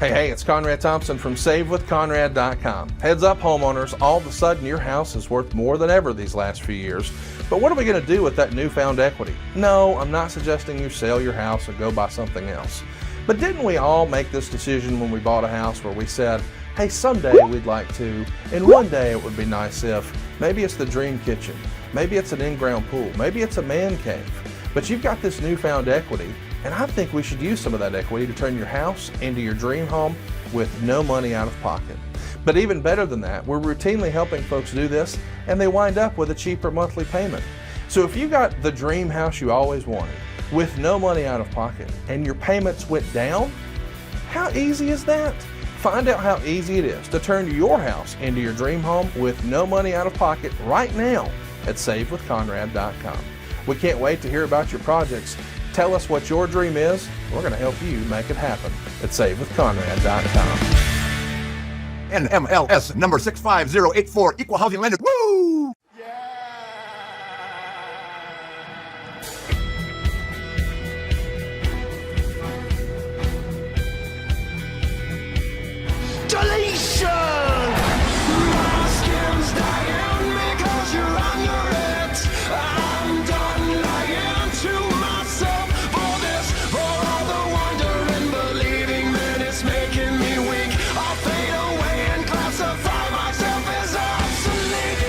Hey, it's Conrad Thompson from SaveWithConrad.com. Heads up, homeowners, all of a sudden your house is worth more than ever these last few years. But what are we going to do with that newfound equity? No, I'm not suggesting you sell your house and go buy something else. But didn't we all make this decision when we bought a house where we said, hey, someday we'd like to, and one day it would be nice if, maybe it's the dream kitchen, maybe it's an in-ground pool, maybe it's a man cave, but you've got this newfound equity, and I think we should use some of that equity to turn your house into your dream home with no money out of pocket. But even better than that, we're routinely helping folks do this, and they wind up with a cheaper monthly payment. So if you got the dream house you always wanted, with no money out of pocket, and your payments went down, how easy is that? Find out how easy it is to turn your house into your dream home with no money out of pocket right now at SaveWithConrad.com. We can't wait to hear about your projects. Tell us what your dream is. We're going to help you make it happen at SaveWithConrad.com. NMLS number 65084, equal housing lender. Woo! Deletion! My skin's dying because you're under it. I'm done lying to myself for this, for all the wonder and believing that it's making me weak. I'll fade away and classify myself as obsolete.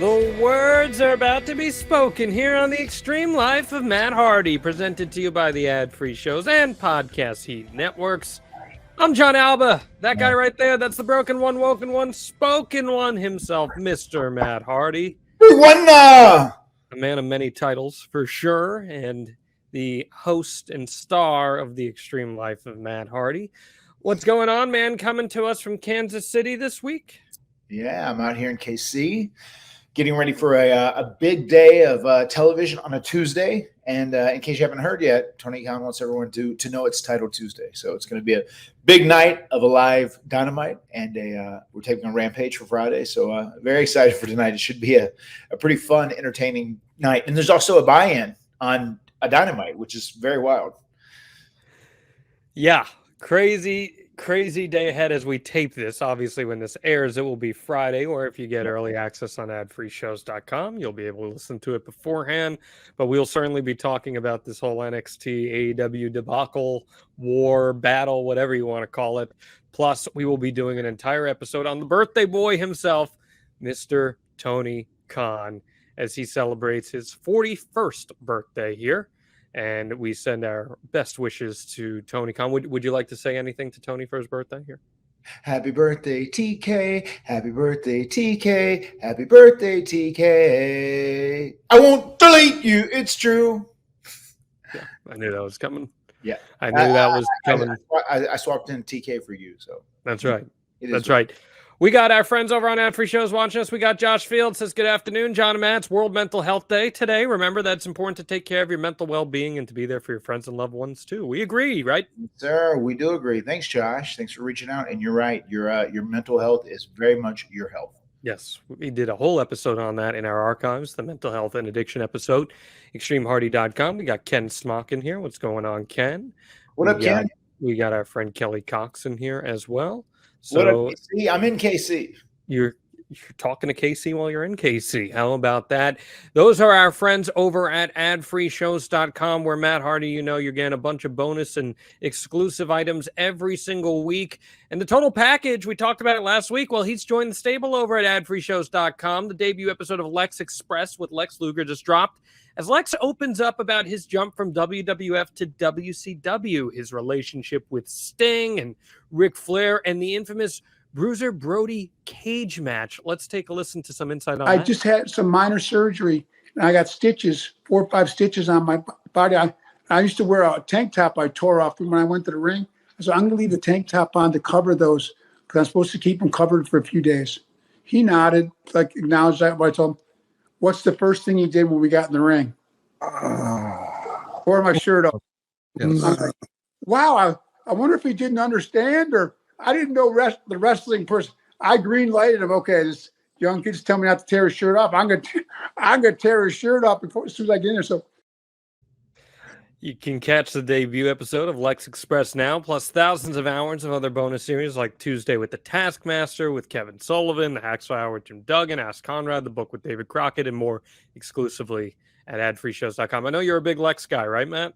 The words are about to be spoken here on the Extreme Life of Matt Hardy, presented to you by the ad-free shows and podcast heat networks. I'm John Alba. That guy right there, that's the broken one, woken one, spoken one himself, Mr. Matt Hardy. A man of many titles, for sure, and the host and star of the Extreme Life of Matt Hardy. What's going on, man? Coming to us from Kansas City this week? Yeah, I'm out here in KC, getting ready for a big day of television on a Tuesday. And in case you haven't heard yet, Tony Khan wants everyone to know it's Title Tuesday. So it's going to be a big night of a live Dynamite, and we're taking a Rampage for Friday. So very excited for tonight. It should be a pretty fun, entertaining night. And there's also a buy-in on a Dynamite, which is very wild. Yeah, crazy day ahead as we tape this. Obviously, when this airs, it will be Friday, or if you get early access on adfreeshows.com, you'll be able to listen to it beforehand. But we'll certainly be talking about this whole NXT AEW debacle, war, battle, whatever you want to call it. Plus, we will be doing an entire episode on the birthday boy himself, Mr. Tony Khan, as he celebrates his 41st birthday here. And we send our best wishes to Tony Khan. Would you like to say anything to Tony for his birthday here? Happy birthday, TK. Happy birthday, TK. Happy birthday, TK. I won't delete you. It's true. Yeah, I knew that was coming. Yeah. I knew that was coming. I swapped in TK for you. So that's right. That's right. We got our friends over on Ad Free Shows watching us. We got Josh Field says, good afternoon, John and Matt. It's World Mental Health Day today. Remember, that's important to take care of your mental well-being and to be there for your friends and loved ones, too. We agree, right? Sir, we do agree. Thanks, Josh. Thanks for reaching out. And you're right. Your mental health is very much your health. Yes, we did a whole episode on that in our archives, the mental health and addiction episode, extremehardy.com. We got Ken Smock in here. What's going on, Ken? What up, Ken? We got our friend Kelly Cox in here as well. So what up, KC? I'm in KC. You're talking to KC while you're in KC. How about that? Those are our friends over at adfreeshows.com, where Matt Hardy, you're getting a bunch of bonus and exclusive items every single week. And the total package, we talked about it last week. Well, he's joined the stable over at adfreeshows.com. The debut episode of Lex Express with Lex Luger just dropped, as Lex opens up about his jump from WWF to WCW, his relationship with Sting and Ric Flair, and the infamous Bruiser Brody cage match. Let's take a listen to some insight on that. I just had some minor surgery, and I got stitches, 4 or 5 stitches on my body. I used to wear a tank top I tore off when I went to the ring. So I'm going to leave the tank top on to cover those because I'm supposed to keep them covered for a few days. He nodded, like acknowledged that. But I told him, what's the first thing he did when we got in the ring? Tore my shirt off. Yes. I was like, wow, I wonder if he didn't understand, or I didn't know the wrestling person. I green lighted him. Okay, this young kid's telling me not to tear his shirt off. I'm gonna tear his shirt off as soon as I get in there. So You can catch the debut episode of Lex Express now, plus thousands of hours of other bonus series like Tuesday with the Taskmaster with Kevin Sullivan, The Hacksaw Hour with Jim Duggan, Ask Conrad, The Book with David Crockett, and more exclusively at adfreeshows.com. I know you're a big Lex guy, right, Matt?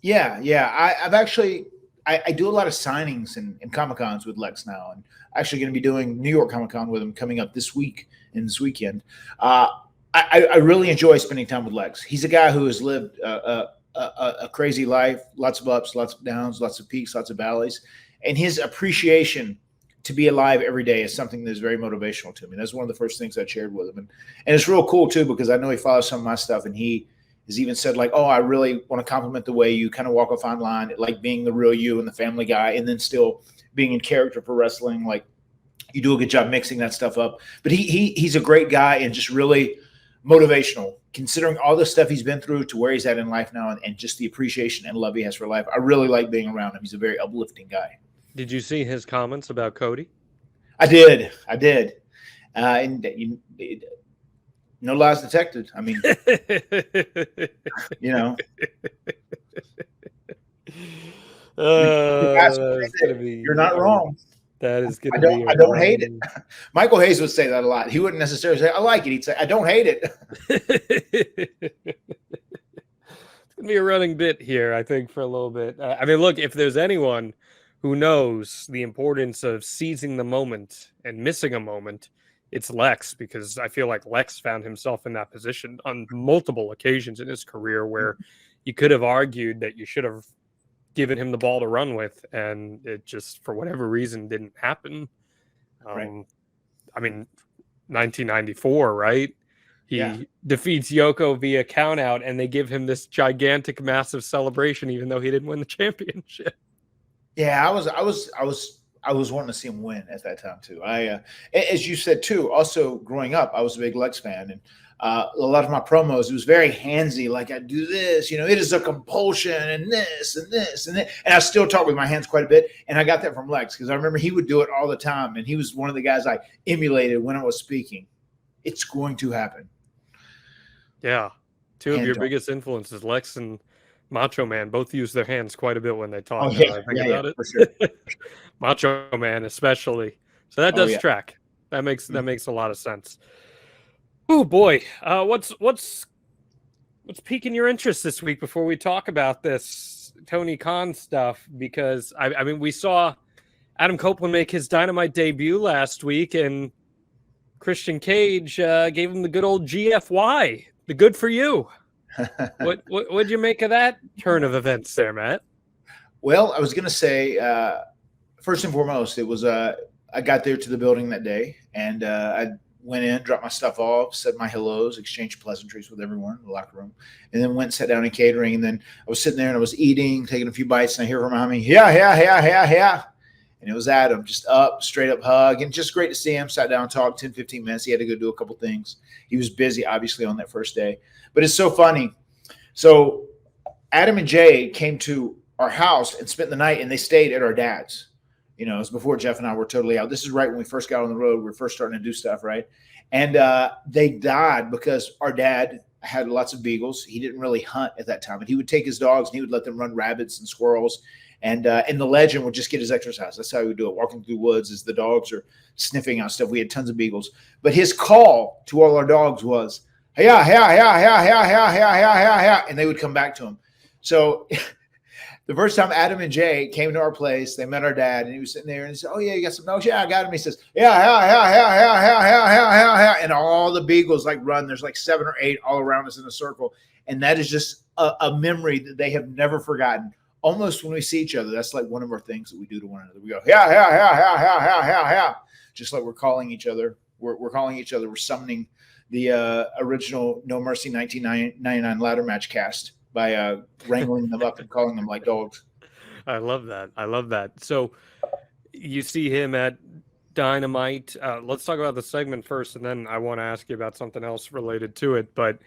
Yeah. I've actually I do a lot of signings and Comic-Cons with Lex now, and actually going to be doing New York Comic-Con with him coming up this week and this weekend. I really enjoy spending time with Lex. He's a guy who has lived a crazy life, lots of ups, lots of downs, lots of peaks, lots of valleys, and his appreciation to be alive every day is something that's very motivational to me. That's one of the first things I shared with him, and it's real cool too, because I know he follows some of my stuff, and he has even said like, "Oh, I really want to compliment the way you kind of walk a fine line, like being the real you and the Family Guy, and then still being in character for wrestling. Like you do a good job mixing that stuff up." But he's a great guy and just really motivational, considering all the stuff he's been through to where he's at in life now, and just the appreciation and love he has for life. I really like being around him. He's a very uplifting guy. Did you see his comments about Cody? I did. No lies detected. I mean, you're not wrong. That is going to be. I don't hate it. Michael Hayes would say that a lot. He wouldn't necessarily say, "I like it." He'd say, "I don't hate it." It's going to be a running bit here, I think, for a little bit. I mean, look, if there's anyone who knows the importance of seizing the moment and missing a moment, it's Lex, because I feel like Lex found himself in that position on multiple occasions in his career where you could have argued that you should have given him the ball to run with, and it just, for whatever reason, didn't happen. Right. I mean, 1994, right? He defeats Yoko via countout, and they give him this gigantic, massive celebration, even though he didn't win the championship. Yeah, I was wanting to see him win at that time too. As you said too, also growing up, I was a big Lex fan, and a lot of my promos, it was very handsy. Like I do this, it is a compulsion, and this and this and that. And I still talk with my hands quite a bit, and I got that from Lex because I remember he would do it all the time, and he was one of the guys I emulated when I was speaking. It's going to happen. Yeah, two of your biggest influences, Lex and Macho Man, both use their hands quite a bit when they talk. Oh, yeah. About it. For sure. Macho Man, especially. So that does track. That makes a lot of sense. Oh boy, what's piquing your interest this week before we talk about this Tony Khan stuff? Because I mean, we saw Adam Copeland make his Dynamite debut last week, and Christian Cage gave him the good old GFY, the good for you. What'd you make of that turn of events there, Matt? Well, I was going to say, first and foremost, it was I got there to the building that day, and I went in, dropped my stuff off, said my hellos, exchanged pleasantries with everyone in the locker room, and then went and sat down in catering. And then I was sitting there and I was eating, taking a few bites, and I hear from behind me, yeah. And it was Adam, just straight up hug, and just great to see him. Sat down, talked 10, 15 minutes. He had to go do a couple things. He was busy, obviously, on that first day. But it's so funny. So Adam and Jay came to our house and spent the night, and they stayed at our dad's. It was before Jeff and I were totally out. This is right when we first got on the road. We were first starting to do stuff, right? And they died because our dad had lots of beagles. He didn't really hunt at that time. And he would take his dogs, and he would let them run rabbits and squirrels. And the legend would just get his exercise. That's how he would do it, walking through woods as the dogs are sniffing out stuff. We had tons of beagles. But his call to all our dogs was, yeah. And they would come back to him. So the first time Adam and Jay came to our place, they met our dad, and he was sitting there, and he said, "Oh, yeah, you got some dogs?" "Yeah, I got him." He says, yeah. And all the beagles run. There's 7 or 8 all around us in a circle. And that is just a memory that they have never forgotten. Almost when we see each other, that's one of our things that we do to one another. We go, yeah. Just like we're calling each other. We're calling each other. We're summoning the original No Mercy 1999 ladder match cast by wrangling them up and calling them like dogs. I love that. So you see him at Dynamite. Let's talk about the segment first, and then I want to ask you about something else related to it. But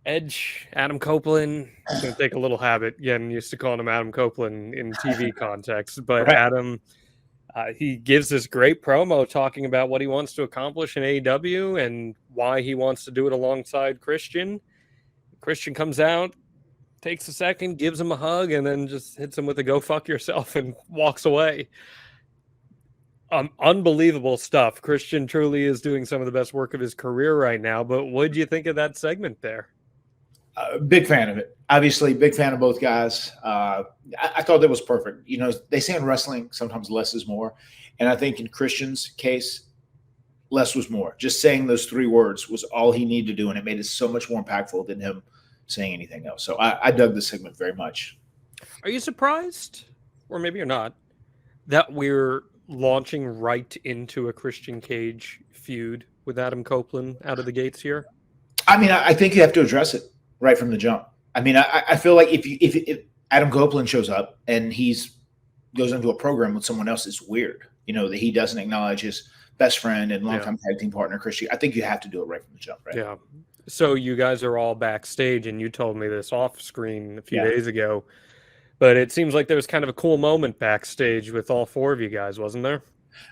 Edge, Adam Copeland, I'm going to take a little habit getting used to calling him Adam Copeland in TV context. But right. Adam, he gives this great promo talking about what he wants to accomplish in AEW and why he wants to do it alongside Christian. Christian comes out, takes a second, gives him a hug, and then just hits him with a "go fuck yourself" and walks away. Unbelievable stuff. Christian truly is doing some of the best work of his career right now. But what did you think of that segment there? Big fan of it. Obviously, big fan of both guys. I thought that was perfect. You know, they say in wrestling sometimes less is more, and I think in Christian's case, less was more. Just saying those 3 words was all he needed to do, and it made it so much more impactful than him saying anything else. So I dug this segment very much. Are you surprised, or maybe you're not, that we're launching right into a Christian Cage feud with Adam Copeland out of the gates here? I mean, I think you have to address it right from the jump. I mean, I feel like if Adam Copeland shows up and goes into a program with someone else, it's weird. You know, that he doesn't acknowledge his best friend and longtime tag team partner, Christian. I think you have to do it right from the jump, right? Yeah. So you guys are all backstage, and you told me this off screen a few days ago, but it seems like there was kind of a cool moment backstage with all 4 of you guys, wasn't there?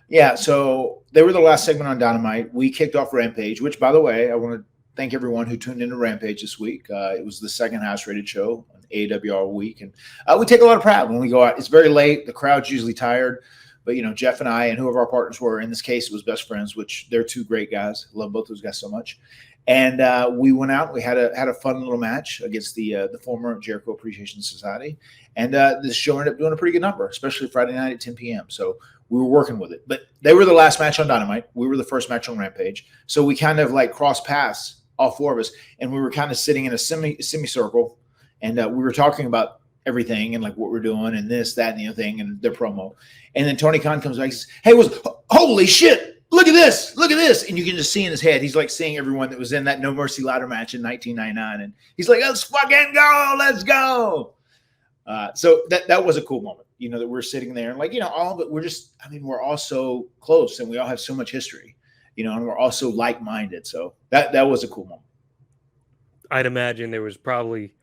Yeah. So they were the last segment on Dynamite. We kicked off Rampage, which, by the way, I want to thank everyone who tuned into Rampage this week. It was the second highest rated show on AWR week. And we take a lot of pride when we go out. It's very late. The crowd's usually tired. But, you know, Jeff and I and whoever our partners were, in this case, it was Best Friends, which they're 2 great guys. Love both those guys so much. And we went out. We had a fun little match against the former Jericho Appreciation Society. And this show ended up doing a pretty good number, especially Friday night at 10 p.m. So we were working with it. But they were the last match on Dynamite. We were the first match on Rampage. So we kind of like crossed paths, all 4 of us. And we were kind of sitting in a semicircle. And we were talking about everything and like what we're doing and this, that, and the other thing and their promo. And then Tony Khan comes back and says, "Hey, holy shit, look at this. And you can just see in his head, he's like seeing everyone that was in that No Mercy ladder match in 1999. And he's like, let's fucking go. Let's go. So that was a cool moment, you know, that we're sitting there and like, you know, all of it, we're all so close and we all have so much history, you know, and we're all so like-minded. So that was a cool moment. I'd imagine there was probably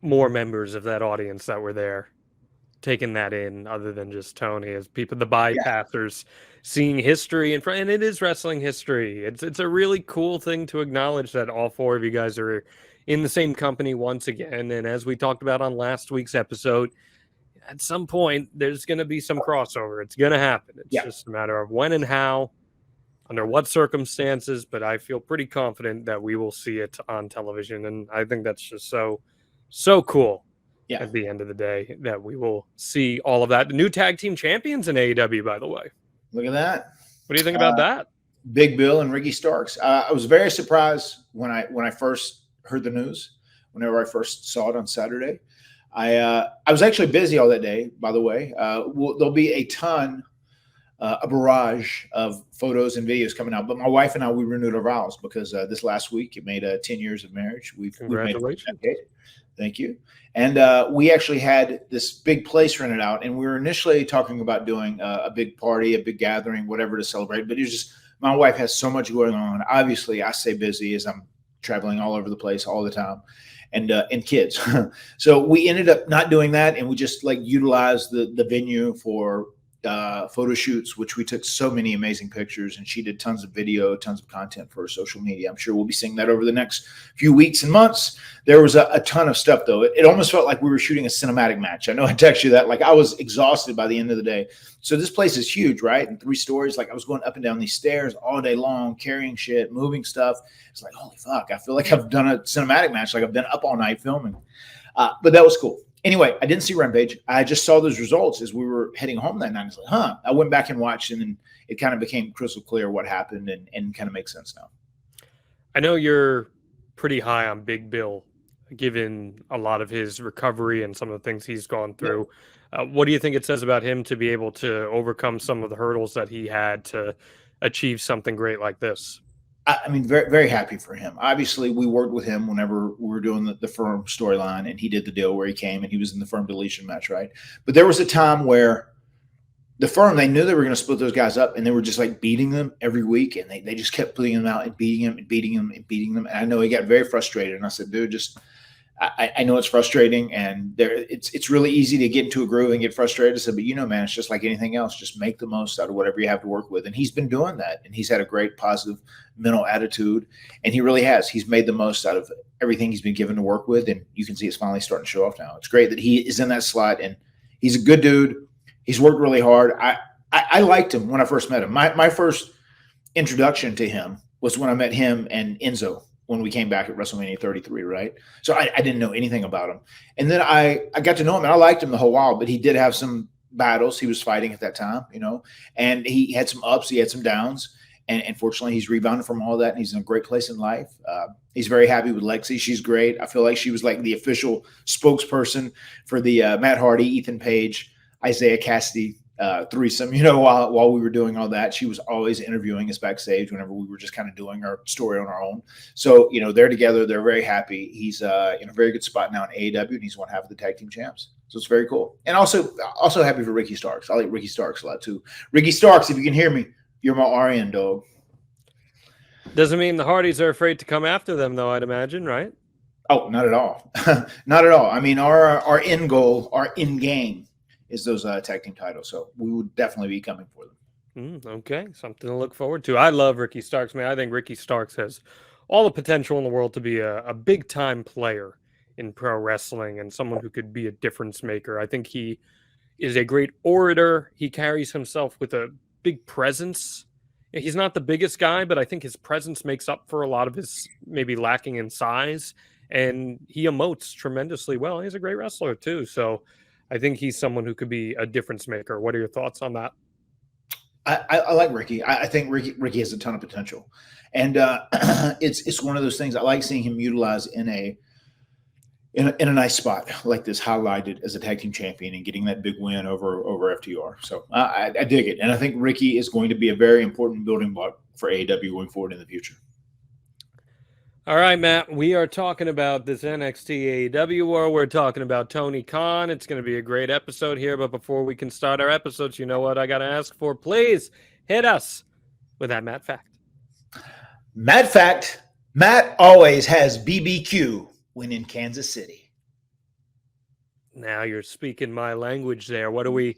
more members of that audience that were there taking that in other than just Tony, as people, the bypassers, seeing history in front. And it is wrestling history. It's a really cool thing to acknowledge that all 4 of you guys are in the same company once again. And as we talked about on last week's episode, at some point there's going to be some crossover. It's going to happen. It's just a matter of when and how, under what circumstances, but I feel pretty confident that we will see it on television. And I think that's just so cool. At the end of the day, that we will see all of that. The new tag team champions in AEW, by the way. Look at that. What do you think about that? Big Bill and Ricky Starks. I was very surprised when I first heard the news, whenever I first saw it on Saturday. I was actually busy all that day, by the way. There'll be a barrage of photos and videos coming out. But my wife and I, we renewed our vows because this last week it made 10 years of marriage. Congratulations. Thank you. And we actually had this big place rented out, and we were initially talking about doing a big party, a big gathering, whatever to celebrate. But it was just, my wife has so much going on. Obviously, I stay busy as I'm traveling all over the place all the time, and kids. So we ended up not doing that, and we just like utilized the venue for photo shoots, which we took so many amazing pictures, and she did tons of video, tons of content for her social media. I'm sure we'll be seeing that over the next few weeks and months. There was a ton of stuff, though. It almost felt like we were shooting a cinematic match. I know I texted you that. Like, I was exhausted by the end of the day. So this place is huge, right? And 3 stories. Like, I was going up and down these stairs all day long, carrying shit, moving stuff. It's like, holy fuck, I feel like I've done a cinematic match. Like, I've been up all night filming. But that was cool. Anyway, I didn't see Rampage. I just saw those results as we were heading home that night. I was like, I went back and watched, and then it kind of became crystal clear what happened and kind of makes sense now. I know you're pretty high on Big Bill, given a lot of his recovery and some of the things he's gone through. What do you think it says about him to be able to overcome some of the hurdles that he had to achieve something great like this? I mean, very, very happy for him. Obviously, we worked with him whenever we were doing the Firm storyline, and he did the deal where he came and he was in the Firm deletion match, right? But there was a time where the Firm, they knew they were going to split those guys up, and they were just like beating them every week, and they just kept putting them out and beating them and beating them and beating them. And I know he got very frustrated, and I said, dude, I know it's frustrating, and it's really easy to get into a groove and get frustrated. I said, but man, it's just like anything else. Just make the most out of whatever you have to work with. And he's been doing that, and he's had a great positive mental attitude, and he really has. He's made the most out of everything he's been given to work with, and you can see it's finally starting to show off now. It's great that he is in that slot, and he's a good dude. He's worked really hard. I liked him when I first met him. My first introduction to him was when I met him and Enzo when we came back at WrestleMania 33, right? So I didn't know anything about him. And then I got to know him, and I liked him the whole while, but he did have some battles he was fighting at that time, and he had some ups, he had some downs. And fortunately, he's rebounded from all that, and he's in a great place in life. He's very happy with Lexi. She's great. I feel like she was like the official spokesperson for the Matt Hardy, Ethan Page, Isaiah Cassidy threesome. While we were doing all that, she was always interviewing us backstage whenever we were just kind of doing our story on our own. So, they're together. They're very happy. He's in a very good spot now in AEW, and he's one half of the tag team champs. So it's very cool. And also happy for Ricky Starks. I like Ricky Starks a lot too. Ricky Starks, if you can hear me, you're my RN dog. Doesn't mean the Hardys are afraid to come after them, though, I'd imagine, right? Oh, not at all. Not at all. I mean, our end goal, our end game is those tag team titles. So we would definitely be coming for them. Okay, something to look forward to. I love Ricky Starks, man. I think Ricky Starks has all the potential in the world to be a big-time player in pro wrestling and someone who could be a difference maker. I think he is a great orator. He carries himself with a big presence. He's not the biggest guy, but I think his presence makes up for a lot of his maybe lacking in size, and he emotes tremendously well. He's a great wrestler too, so I think he's someone who could be a difference maker. What are your thoughts on that? I like Ricky. I think Ricky has a ton of potential, and it's one of those things I like seeing him utilized in a nice spot like this, highlighted as a tag team champion and getting that big win over FTR. So I dig it. And I think Ricky is going to be a very important building block for AEW going forward in the future. All right, Matt, we are talking about this NXT AEW war. We're talking about Tony Khan. It's going to be a great episode here. But before we can start our episodes, you know what I got to ask for? Please hit us with that Matt fact. Matt fact, Matt always has BBQ when in Kansas City. Now you're speaking my language there. What do we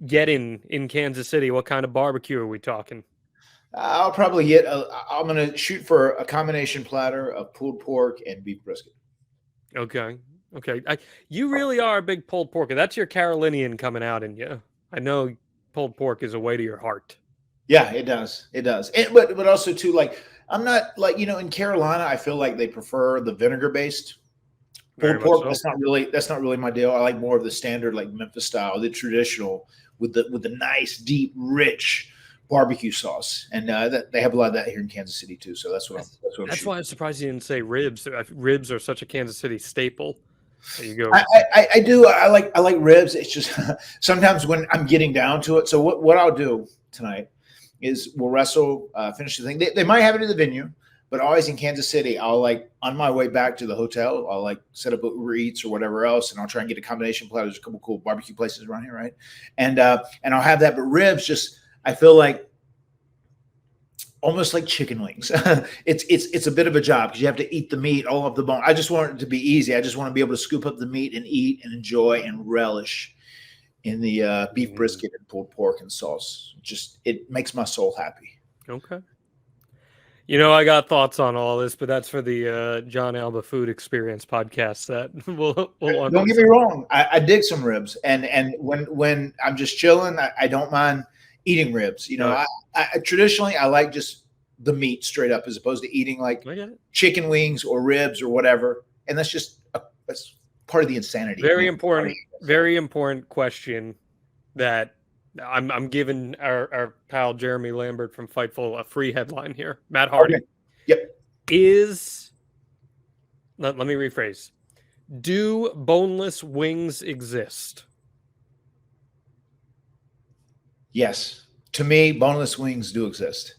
get in Kansas City? What kind of barbecue are we talking? I'll probably get I'm going to shoot for a combination platter of pulled pork and beef brisket. Okay. You really are a big pulled pork. That's your Carolinian coming out in you. I know pulled pork is a way to your heart. Yeah, it does. But also too, like, I'm not like, in Carolina, I feel like they prefer the vinegar based pulled pork. So. That's not really my deal. I like more of the standard, like Memphis style, the traditional with the nice, deep, rich barbecue sauce. And they have a lot of that here in Kansas City too. So that's why I'm surprised you didn't say ribs. Ribs are such a Kansas City staple. There you go. I do. I like ribs. It's just sometimes when I'm getting down to it. So what I'll do tonight is we'll wrestle, finish the thing. They might have it in the venue, but always in Kansas City, I'll on my way back to the hotel, I'll set up Uber Eats or whatever else, and I'll try and get a combination platter. There's a couple cool barbecue places around here, right? And I'll have that. But ribs, I feel like almost like chicken wings. It's a bit of a job because you have to eat the meat all of the bone. I just want it to be easy. I just want to be able to scoop up the meat and eat and enjoy and relish in the beef brisket and pulled pork and sauce. It makes my soul happy. Okay. I got thoughts on all this, but that's for the John Alba Food Experience podcast. That we'll don't get me wrong. I dig some ribs, and when I'm just chilling, I don't mind eating ribs. I traditionally I like just the meat straight up as opposed to eating like chicken wings or ribs or whatever. And that's part of the insanity. Very important question that I'm giving our pal Jeremy Lambert from Fightful a free headline here. Matt Hardy. Okay. Yep. Let me rephrase. Do boneless wings exist? Yes. To me, boneless wings do exist.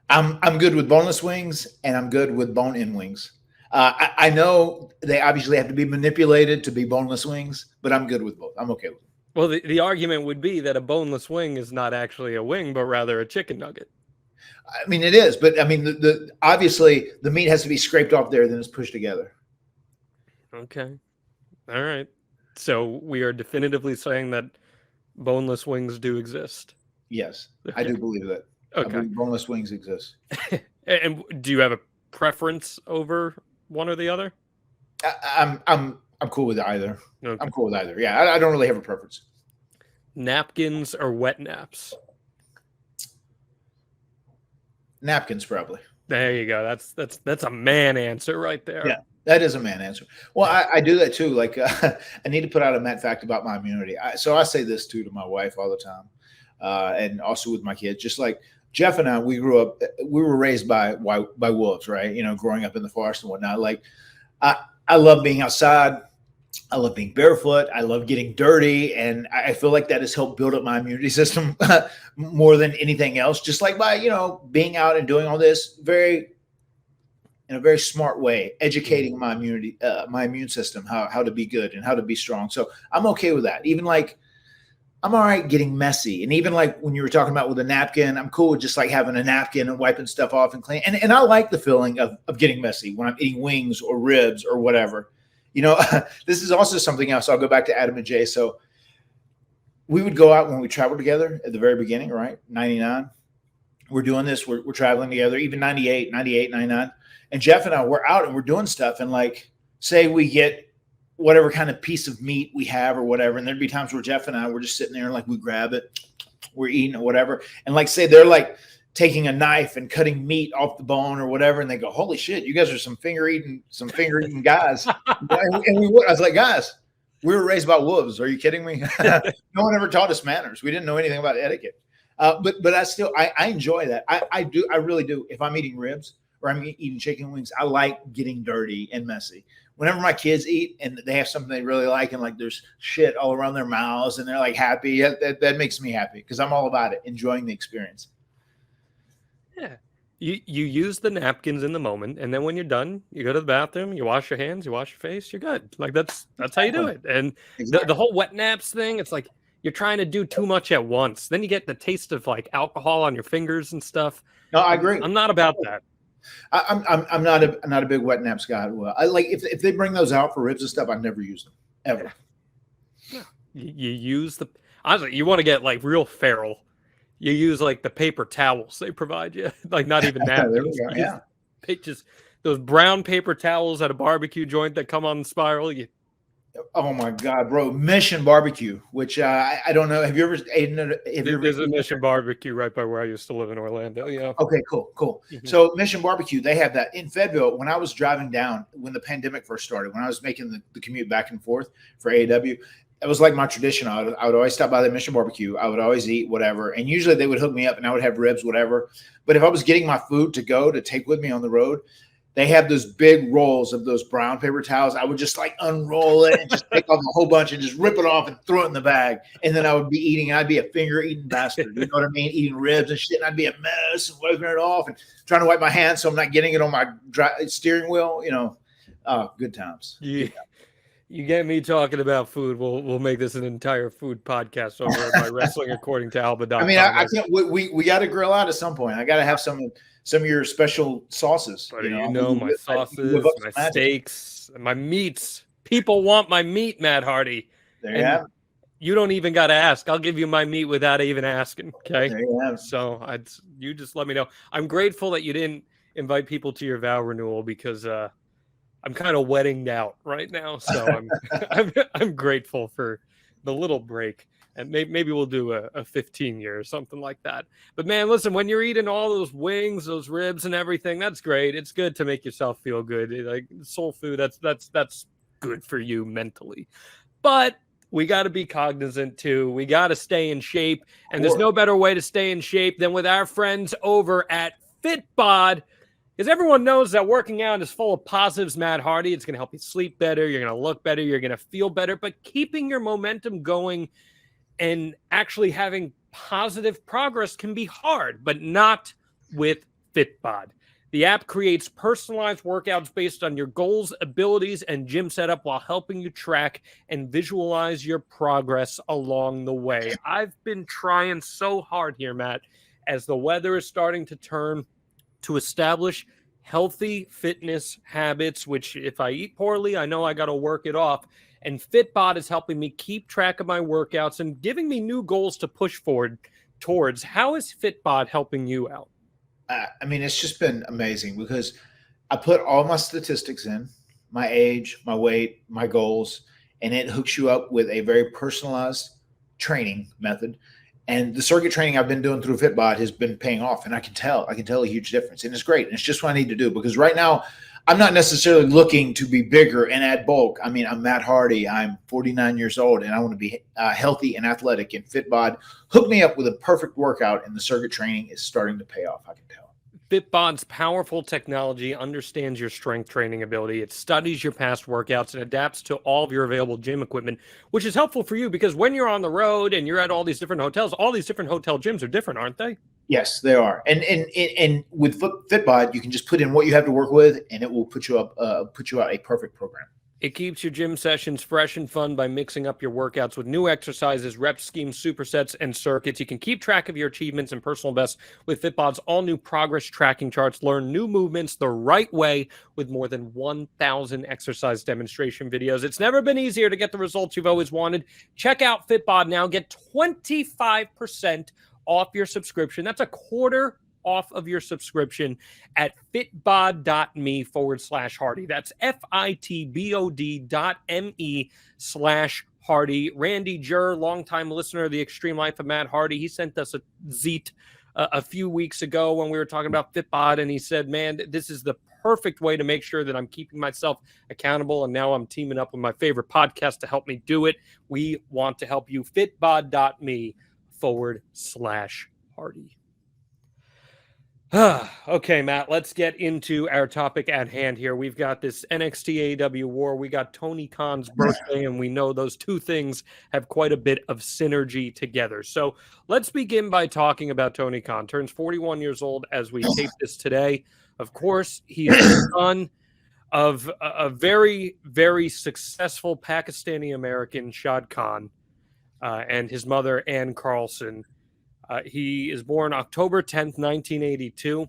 I'm good with boneless wings, and I'm good with bone-in wings. I know they obviously have to be manipulated to be boneless wings, but I'm good with both. I'm okay with it. Well, the argument would be that a boneless wing is not actually a wing, but rather a chicken nugget. I mean, it is, but I mean, obviously the meat has to be scraped off there, then it's pushed together. Okay. All right. So we are definitively saying that boneless wings do exist. Yes, I do believe that. Okay. I believe boneless wings exist. And do you have a preference over one or the other? I'm cool with either. Okay. I'm cool with either. Yeah, I don't really have a preference. Napkins or wet naps? Napkins, probably. There you go. That's a man answer right there. Yeah, that is a man answer. Well, I do that too. Like I need to put out a Matt fact about my immunity. So I say this too to my wife all the time, and also with my kids. Just like Jeff and I, we were raised by wolves, right? You know, growing up in the forest and whatnot. Like I love being outside. I love being barefoot. I love getting dirty. And I feel like that has helped build up my immunity system more than anything else. Just like by, being out and doing all this in a very smart way, educating my immune system, how to be good and how to be strong. So I'm okay with that. Even like, I'm all right getting messy. And even like when you were talking about with a napkin, I'm cool with just like having a napkin and wiping stuff off and clean. And I like the feeling of getting messy when I'm eating wings or ribs or whatever. This is also something else. I'll go back to Adam and Jay. So we would go out when we traveled together at the very beginning, right? 99. We're doing this. We're traveling together, even 98, 99. And Jeff and I, we're out and we're doing stuff. And like, say we get whatever kind of piece of meat we have or whatever. And there'd be times where Jeff and I were just sitting there and like we grab it, we're eating or whatever. And like, say they're like taking a knife and cutting meat off the bone or whatever. And they go, holy shit, you guys are some finger eating guys. And I was like, guys, we were raised by wolves. Are you kidding me? No one ever taught us manners. We didn't know anything about etiquette. But I enjoy that. I really do. If I'm eating ribs or I'm eating chicken wings, I like getting dirty and messy. Whenever my kids eat and they have something they really like and like there's shit all around their mouths and they're like happy, that makes me happy because I'm all about it, enjoying the experience. Yeah. You use the napkins in the moment, and then when you're done, you go to the bathroom, you wash your hands, you wash your face, you're good. Like that's how you do it. And the whole wet naps thing, it's like you're trying to do too much at once. Then you get the taste of like alcohol on your fingers and stuff. No, I agree. I'm not about that. I'm not a big wet naps guy. Well, I like if they bring those out for ribs and stuff, I never use them ever. Yeah. You use honestly, you want to get like real feral. You use like the paper towels they provide you, like not even napkins. Yeah, just those brown paper towels at a barbecue joint that come on the spiral. Oh my God, bro! Mission Barbecue, which I don't know. Have you ever eaten? There's a Mission Barbecue right by where I used to live in Orlando. Yeah. Okay, cool. Mm-hmm. So Mission Barbecue, they have that in Fayetteville. When I was driving down, when the pandemic first started, when I was making the commute back and forth for AAW. It was like my tradition. I would always stop by the Mission Barbecue. I would always eat whatever. And usually they would hook me up and I would have ribs, whatever. But if I was getting my food to take with me on the road, they have those big rolls of those brown paper towels. I would just like unroll it and just take off a whole bunch and just rip it off and throw it in the bag. And then I would be eating and I'd be a finger eating bastard. You know what I mean? Eating ribs and shit. And I'd be a mess and wiping it off and trying to wipe my hands so I'm not getting it on my steering wheel. Good times. Yeah. You get me talking about food. We'll make this an entire food podcast over at my Wrestling According to Alba.com. I mean, I can't. We got to grill out at some point. I got to have some of your special sauces. But my sauces, my steaks, my meats. People want my meat, Matt Hardy. There you have it. You don't even got to ask. I'll give you my meat without even asking. Okay. There you have it. So you just let me know. I'm grateful that you didn't invite people to your vow renewal because I'm kind of wetting out right now, so I'm grateful for the little break, and maybe we'll do a 15-year or something like that. But man, listen, when you're eating all those wings, those ribs, and everything, that's great. It's good to make yourself feel good. Like soul food, that's good for you mentally. But we got to be cognizant too. We got to stay in shape, and there's no better way to stay in shape than with our friends over at FitBod. Because everyone knows that working out is full of positives, Matt Hardy. It's going to help you sleep better. You're going to look better. You're going to feel better. But keeping your momentum going and actually having positive progress can be hard, but not with FitBod. The app creates personalized workouts based on your goals, abilities, and gym setup while helping you track and visualize your progress along the way. I've been trying so hard here, Matt, as the weather is starting to turn, to establish healthy fitness habits, which if I eat poorly, I know I got to work it off. And FitBod is helping me keep track of my workouts and giving me new goals to push forward towards. How is FitBod helping you out? I mean, it's just been amazing because I put all my statistics in, my age, my weight, my goals, and it hooks you up with a very personalized training method. And the circuit training I've been doing through Fitbod has been paying off, and I can tell a huge difference, and it's great. And it's just what I need to do, because right now I'm not necessarily looking to be bigger and add bulk. I mean, I'm Matt Hardy. I'm 49 years old, and I want to be healthy and athletic. And Fitbod hooked me up with a perfect workout, and the circuit training is starting to pay off. I can tell. Fitbod's powerful technology understands your strength training ability. It studies your past workouts and adapts to all of your available gym equipment, which is helpful for you because when you're on the road and you're at all these different hotels, all these different hotel gyms are different, aren't they? Yes, they are. And with Fitbod, you can just put in what you have to work with, and it will put you out a perfect program. It keeps your gym sessions fresh and fun by mixing up your workouts with new exercises, rep schemes, supersets, and circuits. You can keep track of your achievements and personal bests with Fitbod's all-new progress tracking charts. Learn new movements the right way with more than 1,000 exercise demonstration videos. It's never been easier to get the results you've always wanted. Check out Fitbod now. Get 25% off your subscription. That's a quarter off of your subscription at fitbod.me/Hardy. That's fitbod.me/Hardy. Randy Jur, longtime listener of the Extreme Life of Matt Hardy, he sent us a Zeet a few weeks ago when we were talking about Fitbod, and he said, man, this is the perfect way to make sure that I'm keeping myself accountable, and now I'm teaming up with my favorite podcast to help me do it. We want to help you. fitbod.me/Hardy. Okay, Matt, let's get into our topic at hand here. We've got this NXT AEW war. We got Tony Khan's birthday, and we know those two things have quite a bit of synergy together. So let's begin by talking about Tony Khan. Turns 41 years old as we tape this today. Of course, he's the son of a very, very successful Pakistani-American, Shad Khan, and his mother, Ann Carlson. He is born October 10th, 1982.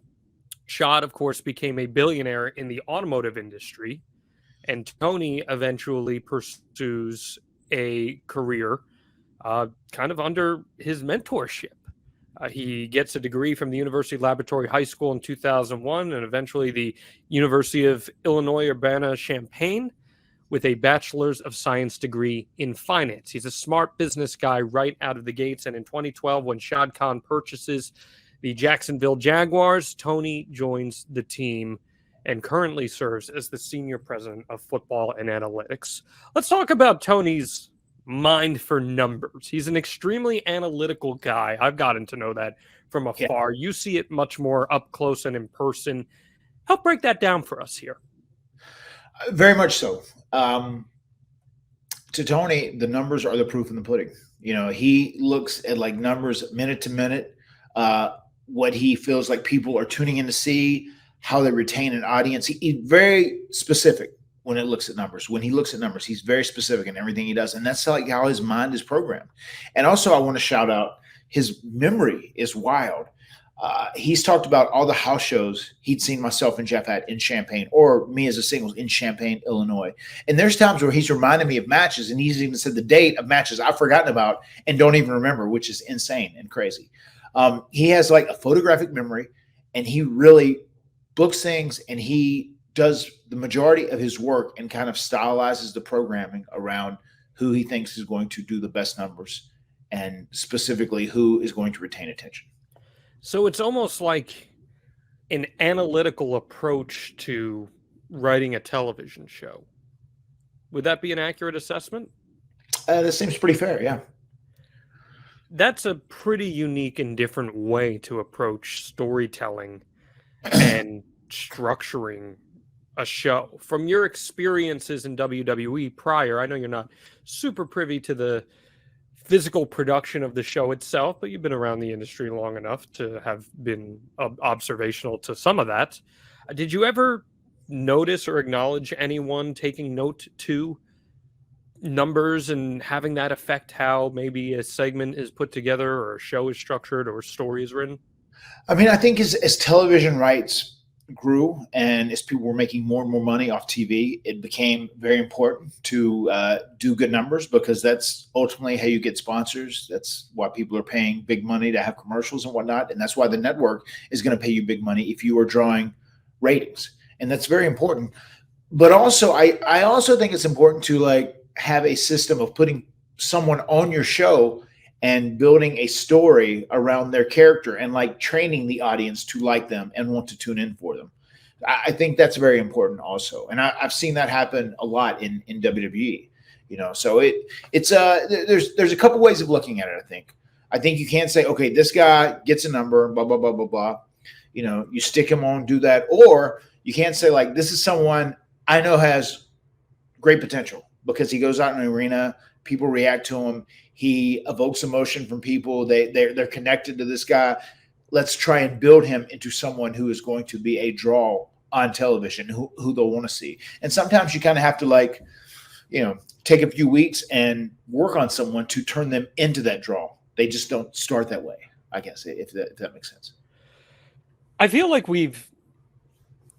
Shad, of course, became a billionaire in the automotive industry, and Tony eventually pursues a career kind of under his mentorship. He gets a degree from the University of Laboratory High School in 2001 and eventually the University of Illinois Urbana-Champaign with a Bachelor's of Science degree in finance. He's a smart business guy right out of the gates. And in 2012, when Shad Khan purchases the Jacksonville Jaguars, Tony joins the team and currently serves as the senior president of football and analytics. Let's talk about Tony's mind for numbers. He's an extremely analytical guy. I've gotten to know that from afar. You see it much more up close and in person. Help break that down for us here. Very much so. To Tony, the numbers are the proof in the pudding. You know, he looks at like numbers minute to minute, what he feels like people are tuning in to see, how they retain an audience. He's very specific when it looks at numbers. When he looks at numbers, he's very specific in everything he does. And that's like how his mind is programmed. And also I want to shout out his memory is wild. He's talked about all the house shows he'd seen myself and Jeff at in Champaign, or me as a singles in Champaign, Illinois. And there's times where he's reminded me of matches, and he's even said the date of matches I've forgotten about and don't even remember, which is insane and crazy. He has like a photographic memory, and he really books things, and he does the majority of his work and kind of stylizes the programming around who he thinks is going to do the best numbers and specifically who is going to retain attention. So it's almost like an analytical approach to writing a television show. Would that be an accurate assessment? That seems pretty fair, yeah. That's a pretty unique and different way to approach storytelling and structuring a show. From your experiences in WWE prior, I know you're not super privy to the physical production of the show itself, but you've been around the industry long enough to have been observational to some of that. Did you ever notice or acknowledge anyone taking note to numbers and having that affect how maybe a segment is put together or a show is structured or a story is written? I mean, I think as television rights grew and as people were making more and more money off TV, it became very important to do good numbers, because that's ultimately how you get sponsors. That's why people are paying big money to have commercials and whatnot. And that's why the network is going to pay you big money if you are drawing ratings. and that's very important. But also, I also think it's important to like have a system of putting someone on your show and building a story around their character and like training the audience to like them and want to tune in for them. I think that's very important also. And I've seen that happen a lot in WWE, you know, so there's a couple ways of looking at it. I think you can't say, okay, this guy gets a number, blah, blah, blah, blah, blah. You know, you stick him on, do that. Or you can't say like, this is someone I know has great potential because he goes out in an arena, people react to him. He evokes emotion from people. They're connected to this guy. Let's try and build him into someone who is going to be a draw on television, who they'll want to see. And sometimes you kind of have to like, you know, take a few weeks and work on someone to turn them into that draw. They just don't start that way, I guess, if that makes sense. I feel like we've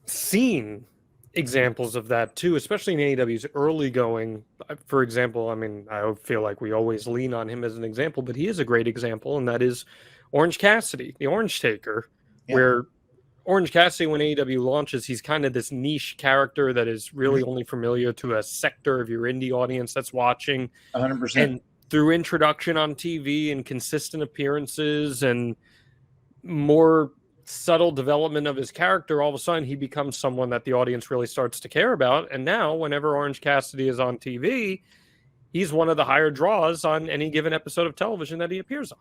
seen examples of that too, especially in AEW's early going. For example, I mean, I feel like we always lean on him as an example, but he is a great example, and that is Orange Cassidy, the Orange Taker, where Orange Cassidy, when AEW launches, he's kind of this niche character that is really only familiar to a sector of your indie audience that's watching. 100%. And through introduction on TV and consistent appearances and more subtle development of his character, all of a sudden he becomes someone that the audience really starts to care about. And now whenever Orange Cassidy is on TV, he's one of the higher draws on any given episode of television that he appears on.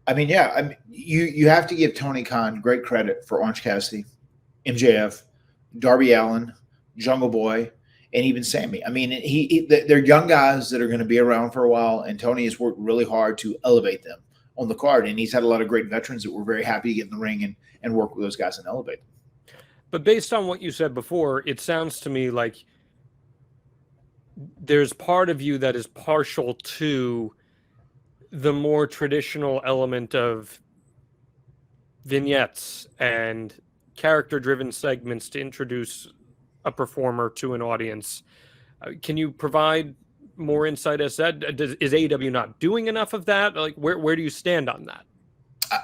I mean, yeah, I mean, you have to give Tony Khan great credit for Orange Cassidy, MJF, Darby Allin, Jungle Boy, and even Sammy. I mean, they're young guys that are going to be around for a while, and Tony has worked really hard to elevate them on the card, and he's had a lot of great veterans that were very happy to get in the ring and work with those guys and elevate them. But based on what you said before, it sounds to me like there's part of you that is partial to the more traditional element of vignettes and character-driven segments to introduce a performer to an audience. Can you provide more insight as that? Is AEW not doing enough of that? Like, where do you stand on that?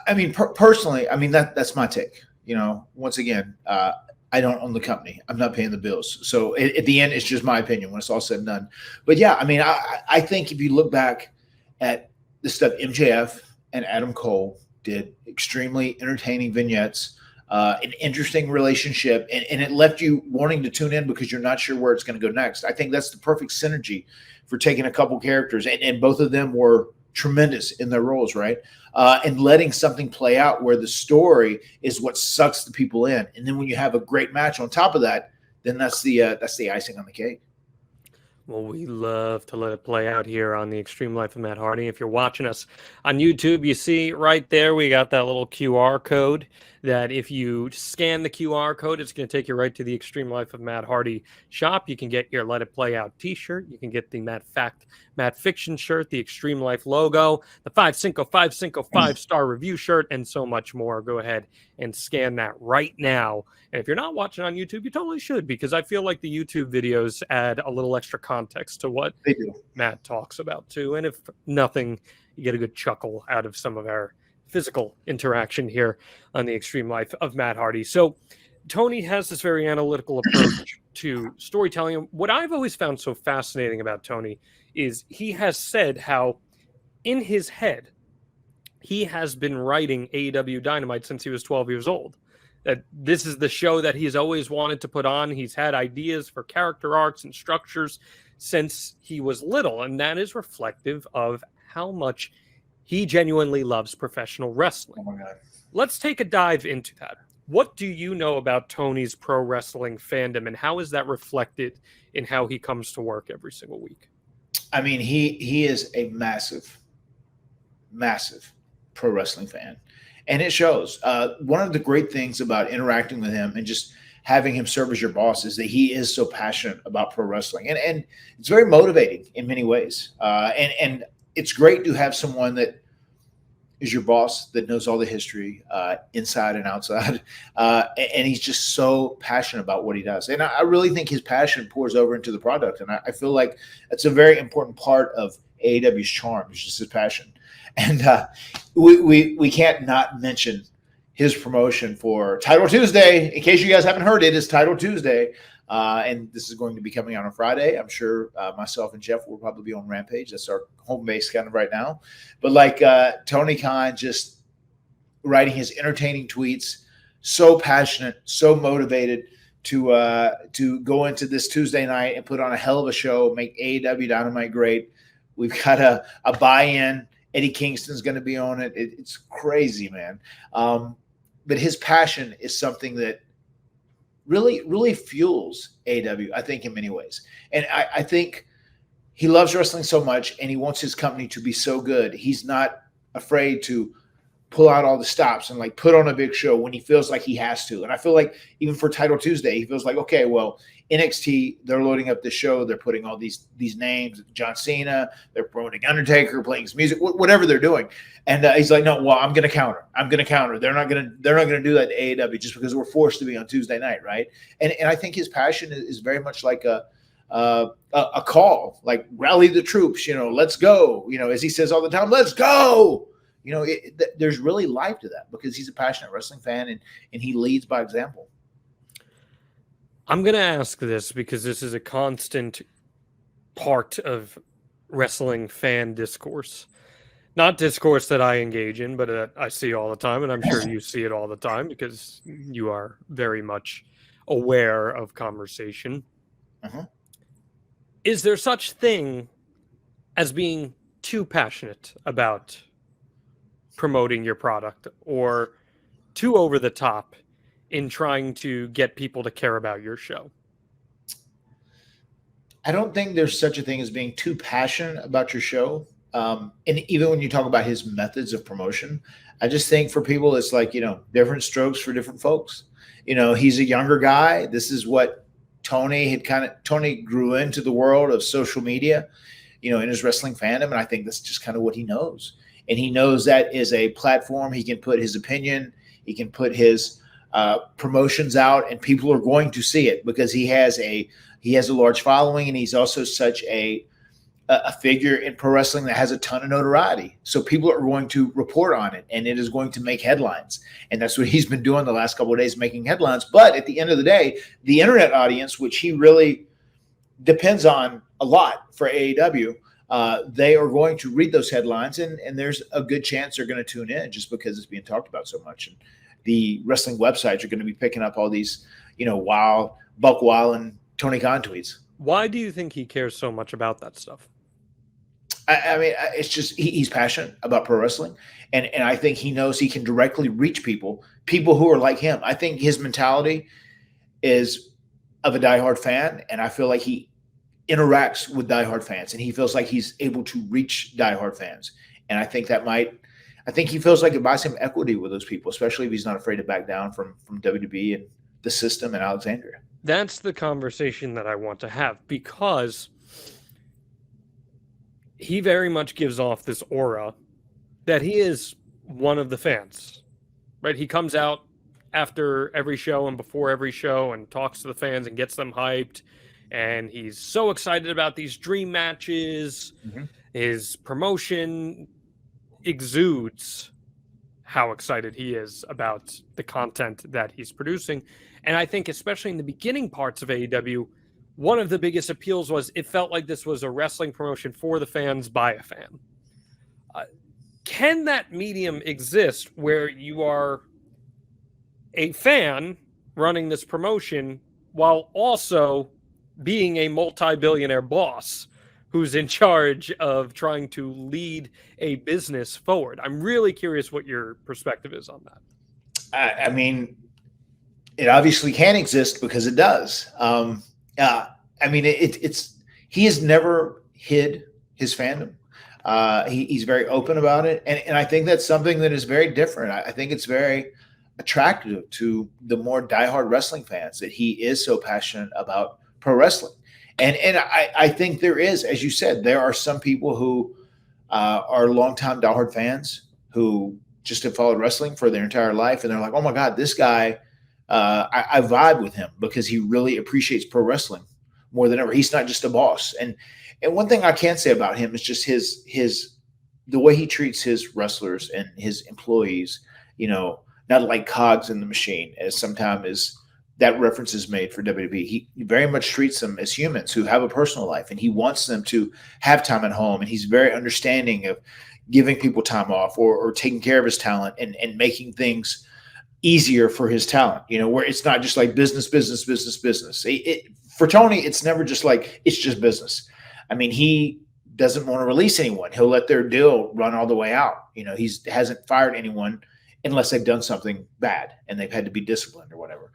I mean, personally, I mean, that's my take. You know, once again, I don't own the company. I'm not paying the bills. So at the end, it's just my opinion when it's all said and done. But yeah, I mean, I think if you look back at the stuff MJF and Adam Cole did, extremely entertaining vignettes, an interesting relationship, and it left you wanting to tune in because you're not sure where it's going to go next. I think that's the perfect synergy for taking a couple characters, and both of them were tremendous in their roles, right? And letting something play out where the story is what sucks the people in. And then when you have a great match on top of that, then that's the icing on the cake. Well, we love to let it play out here on the Extreme Life of Matt Hardy. If you're watching us on YouTube, you see right there, we got that little QR code that if you scan the QR code, it's going to take you right to the Extreme Life of Matt Hardy shop. You can get your Let It Play Out t-shirt. You can get the Matt Fiction shirt, the Extreme Life logo, the 5-star review shirt, and so much more. Go ahead and scan that right now. And if you're not watching on YouTube, you totally should, because I feel like the YouTube videos add a little extra context to what They do. Matt talks about too. And if nothing, you get a good chuckle out of some of our physical interaction here on the Extreme Life of Matt Hardy. So Tony has this very analytical approach to storytelling. What I've always found so fascinating about Tony is he has said how in his head he has been writing AEW Dynamite since he was 12 years old. That this is the show that he's always wanted to put on. He's had ideas for character arcs and structures since he was little, and that is reflective of how much he genuinely loves professional wrestling. Oh my God. Let's take a dive into that. What do you know about Tony's pro wrestling fandom, and how is that reflected in how he comes to work every single week? I mean, he is a massive pro wrestling fan, and it shows. One of the great things about interacting with him and just having him serve as your boss is that he is so passionate about pro wrestling, and it's very motivating in many ways. And it's great to have someone that is your boss that knows all the history inside and outside, and he's just so passionate about what he does. And I really think his passion pours over into the product, and I feel like that's a very important part of AEW's charm, is just his passion. And we can't not mention his promotion for Title Tuesday. In case you guys haven't heard, it is Title Tuesday. And this is going to be coming out on Friday. I'm sure myself and Jeff will probably be on Rampage. That's our home base kind of right now. But like Tony Khan just writing his entertaining tweets, so passionate, so motivated to go into this Tuesday night and put on a hell of a show, make AEW Dynamite great. We've got a buy-in. Eddie Kingston's going to be on it. It's crazy, man. But his passion is something that really fuels AEW, I think, in many ways. And I think he loves wrestling so much, and he wants his company to be so good. He's not afraid to pull out all the stops and like put on a big show when he feels like he has to. And I feel like even for Title Tuesday, he feels like, okay, well, NXT, they're loading up the show. They're putting all these names, John Cena, they're promoting Undertaker, playing his music, whatever they're doing. And he's like, no, well, I'm going to counter. They're not going to do that to AEW just because we're forced to be on Tuesday night, right? And I think his passion is very much like a call, like rally the troops, let's go. As he says all the time, let's go. There's really life to that because he's a passionate wrestling fan and he leads by example. I'm going to ask this because this is a constant part of wrestling fan discourse. Not discourse that I engage in, but I see all the time, and I'm sure you see it all the time because you are very much aware of conversation. Uh-huh. Is there such thing as being too passionate about promoting your product or too over the top in trying to get people to care about your show? I don't think there's such a thing as being too passionate about your show. And even when you talk about his methods of promotion, I just think for people, it's like, different strokes for different folks. He's a younger guy. This is what Tony grew into the world of social media, in his wrestling fandom. And I think that's just kind of what he knows. And he knows that is a platform. He can put his opinion, he can put his promotions out, and people are going to see it because he has a large following, and he's also such a figure in pro wrestling that has a ton of notoriety. So people are going to report on it, and it is going to make headlines. And that's what he's been doing the last couple of days, making headlines. But at the end of the day, the internet audience, which he really depends on a lot for AEW, they are going to read those headlines, and there's a good chance they're going to tune in just because it's being talked about so much. And the wrestling websites are going to be picking up all these, Buck Wild and Tony Khan tweets. Why do you think he cares so much about that stuff? I mean, it's just he's passionate about pro wrestling, and I think he knows he can directly reach people who are like him. I think his mentality is of a diehard fan, and I feel like he interacts with diehard fans, and he feels like he's able to reach diehard fans. And I think he feels like it buys him equity with those people, especially if he's not afraid to back down from WWE and the system in Alexandria. That's the conversation that I want to have, because he very much gives off this aura that he is one of the fans, right? He comes out after every show and before every show and talks to the fans and gets them hyped. And he's so excited about these dream matches. Mm-hmm. His promotion exudes how excited he is about the content that he's producing. And I think especially in the beginning parts of AEW, one of the biggest appeals was it felt like this was a wrestling promotion for the fans by a fan. Can that medium exist where you are a fan running this promotion while also being a multi-billionaire boss who's in charge of trying to lead a business forward? I'm really curious what your perspective is on that. I mean, it obviously can exist because it does. I mean, he has never hid his fandom. He's very open about it. And I think that's something that is very different. I think it's very attractive to the more diehard wrestling fans that he is so passionate about pro wrestling. And I think there is, as you said, there are some people who are longtime diehard fans who just have followed wrestling for their entire life. And they're like, oh my God, this guy, I vibe with him because he really appreciates pro wrestling more than ever. He's not just a boss. And one thing I can say about him is just the way he treats his wrestlers and his employees, not like cogs in the machine, as sometimes is that reference is made for WWE. He very much treats them as humans who have a personal life, and he wants them to have time at home. And he's very understanding of giving people time off or taking care of his talent and making things easier for his talent, where it's not just like business. For Tony, it's never just like, it's just business. I mean, he doesn't want to release anyone. He'll let their deal run all the way out. He hasn't fired anyone unless they've done something bad and they've had to be disciplined or whatever.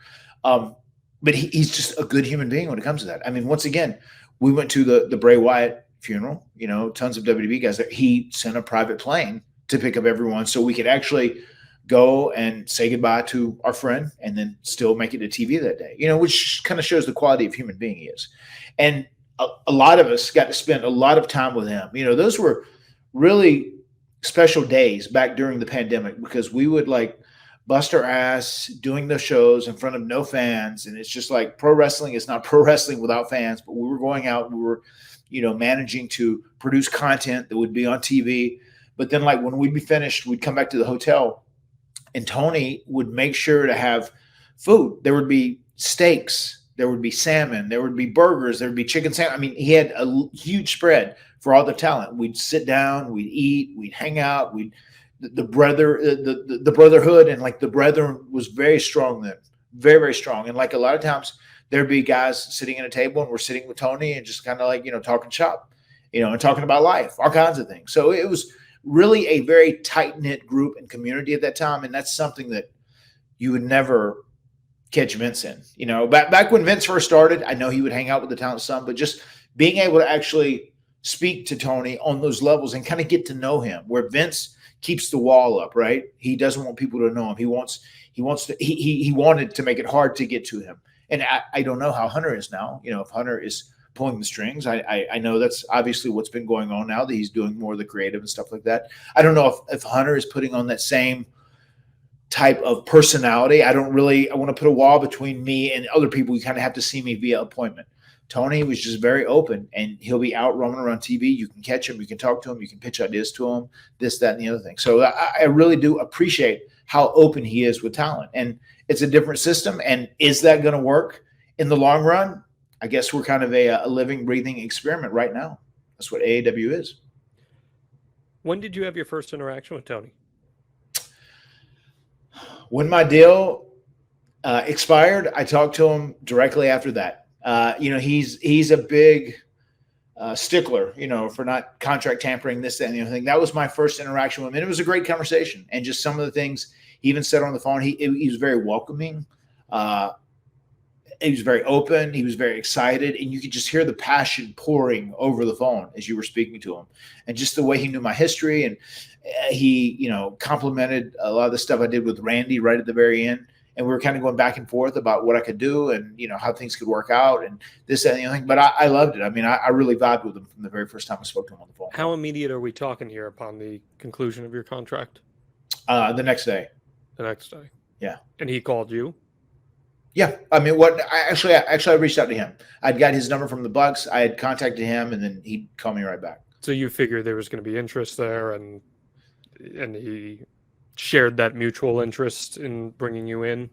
But he's just a good human being when it comes to that. I mean, once again, we went to the Bray Wyatt funeral, tons of WWE guys there. He sent a private plane to pick up everyone so we could actually go and say goodbye to our friend and then still make it to TV that day, which kind of shows the quality of human being he is. And a lot of us got to spend a lot of time with him. Those were really special days back during the pandemic because we would like bust our ass doing the shows in front of no fans. And it's just like pro wrestling is not pro wrestling without fans, but we were going out, we were, managing to produce content that would be on TV. But then like when we'd be finished, we'd come back to the hotel and Tony would make sure to have food. There would be steaks, there would be salmon, there would be burgers, there would be chicken sandwich. I mean, he had a huge spread for all the talent. We'd sit down, we'd eat, we'd hang out, the brotherhood and like the brethren was very strong then, very, very strong. And like a lot of times there'd be guys sitting at a table and we're sitting with Tony and just kind of like, talking shop, and talking about life, all kinds of things. So it was really a very tight-knit group and community at that time. And that's something that you would never catch Vince in, back when Vince first started, I know he would hang out with the talent some, but just being able to actually speak to Tony on those levels and kind of get to know him, where Vince keeps the wall up, right? He doesn't want people to know him. He wanted to make it hard to get to him. And I don't know how Hunter is now, if Hunter is pulling the strings. I know that's obviously what's been going on now that he's doing more of the creative and stuff like that. I don't know if Hunter is putting on that same type of personality. I want to put a wall between me and other people. You kind of have to see me via appointment. Tony was just very open and he'll be out roaming around TV. You can catch him, you can talk to him, you can pitch ideas to him, this, that, and the other thing. So I really do appreciate how open he is with talent. And it's a different system. And is that going to work in the long run? I guess we're kind of a living, breathing experiment right now. That's what AAW is. When did you have your first interaction with Tony? When my deal expired, I talked to him directly after that. He's a big stickler, for not contract tampering, this, that, and the other thing. That was my first interaction with him. And it was a great conversation. And just some of the things he even said on the phone, he was very welcoming. He was very open. He was very excited. And you could just hear the passion pouring over the phone as you were speaking to him. And just the way he knew my history. And he, complimented a lot of the stuff I did with Randy right at the very end. And we were kind of going back and forth about what I could do and, how things could work out and this, that, and the other thing. But I loved it. I mean, I really vibed with him from the very first time I spoke to him on the phone. How immediate are we talking here upon the conclusion of your contract? The next day. The next day. Yeah. And he called you? Yeah. I mean, I reached out to him. I'd got his number from the Bucks. I had contacted him and then he'd call me right back. So you figured there was going to be interest there and he shared that mutual interest in bringing you in?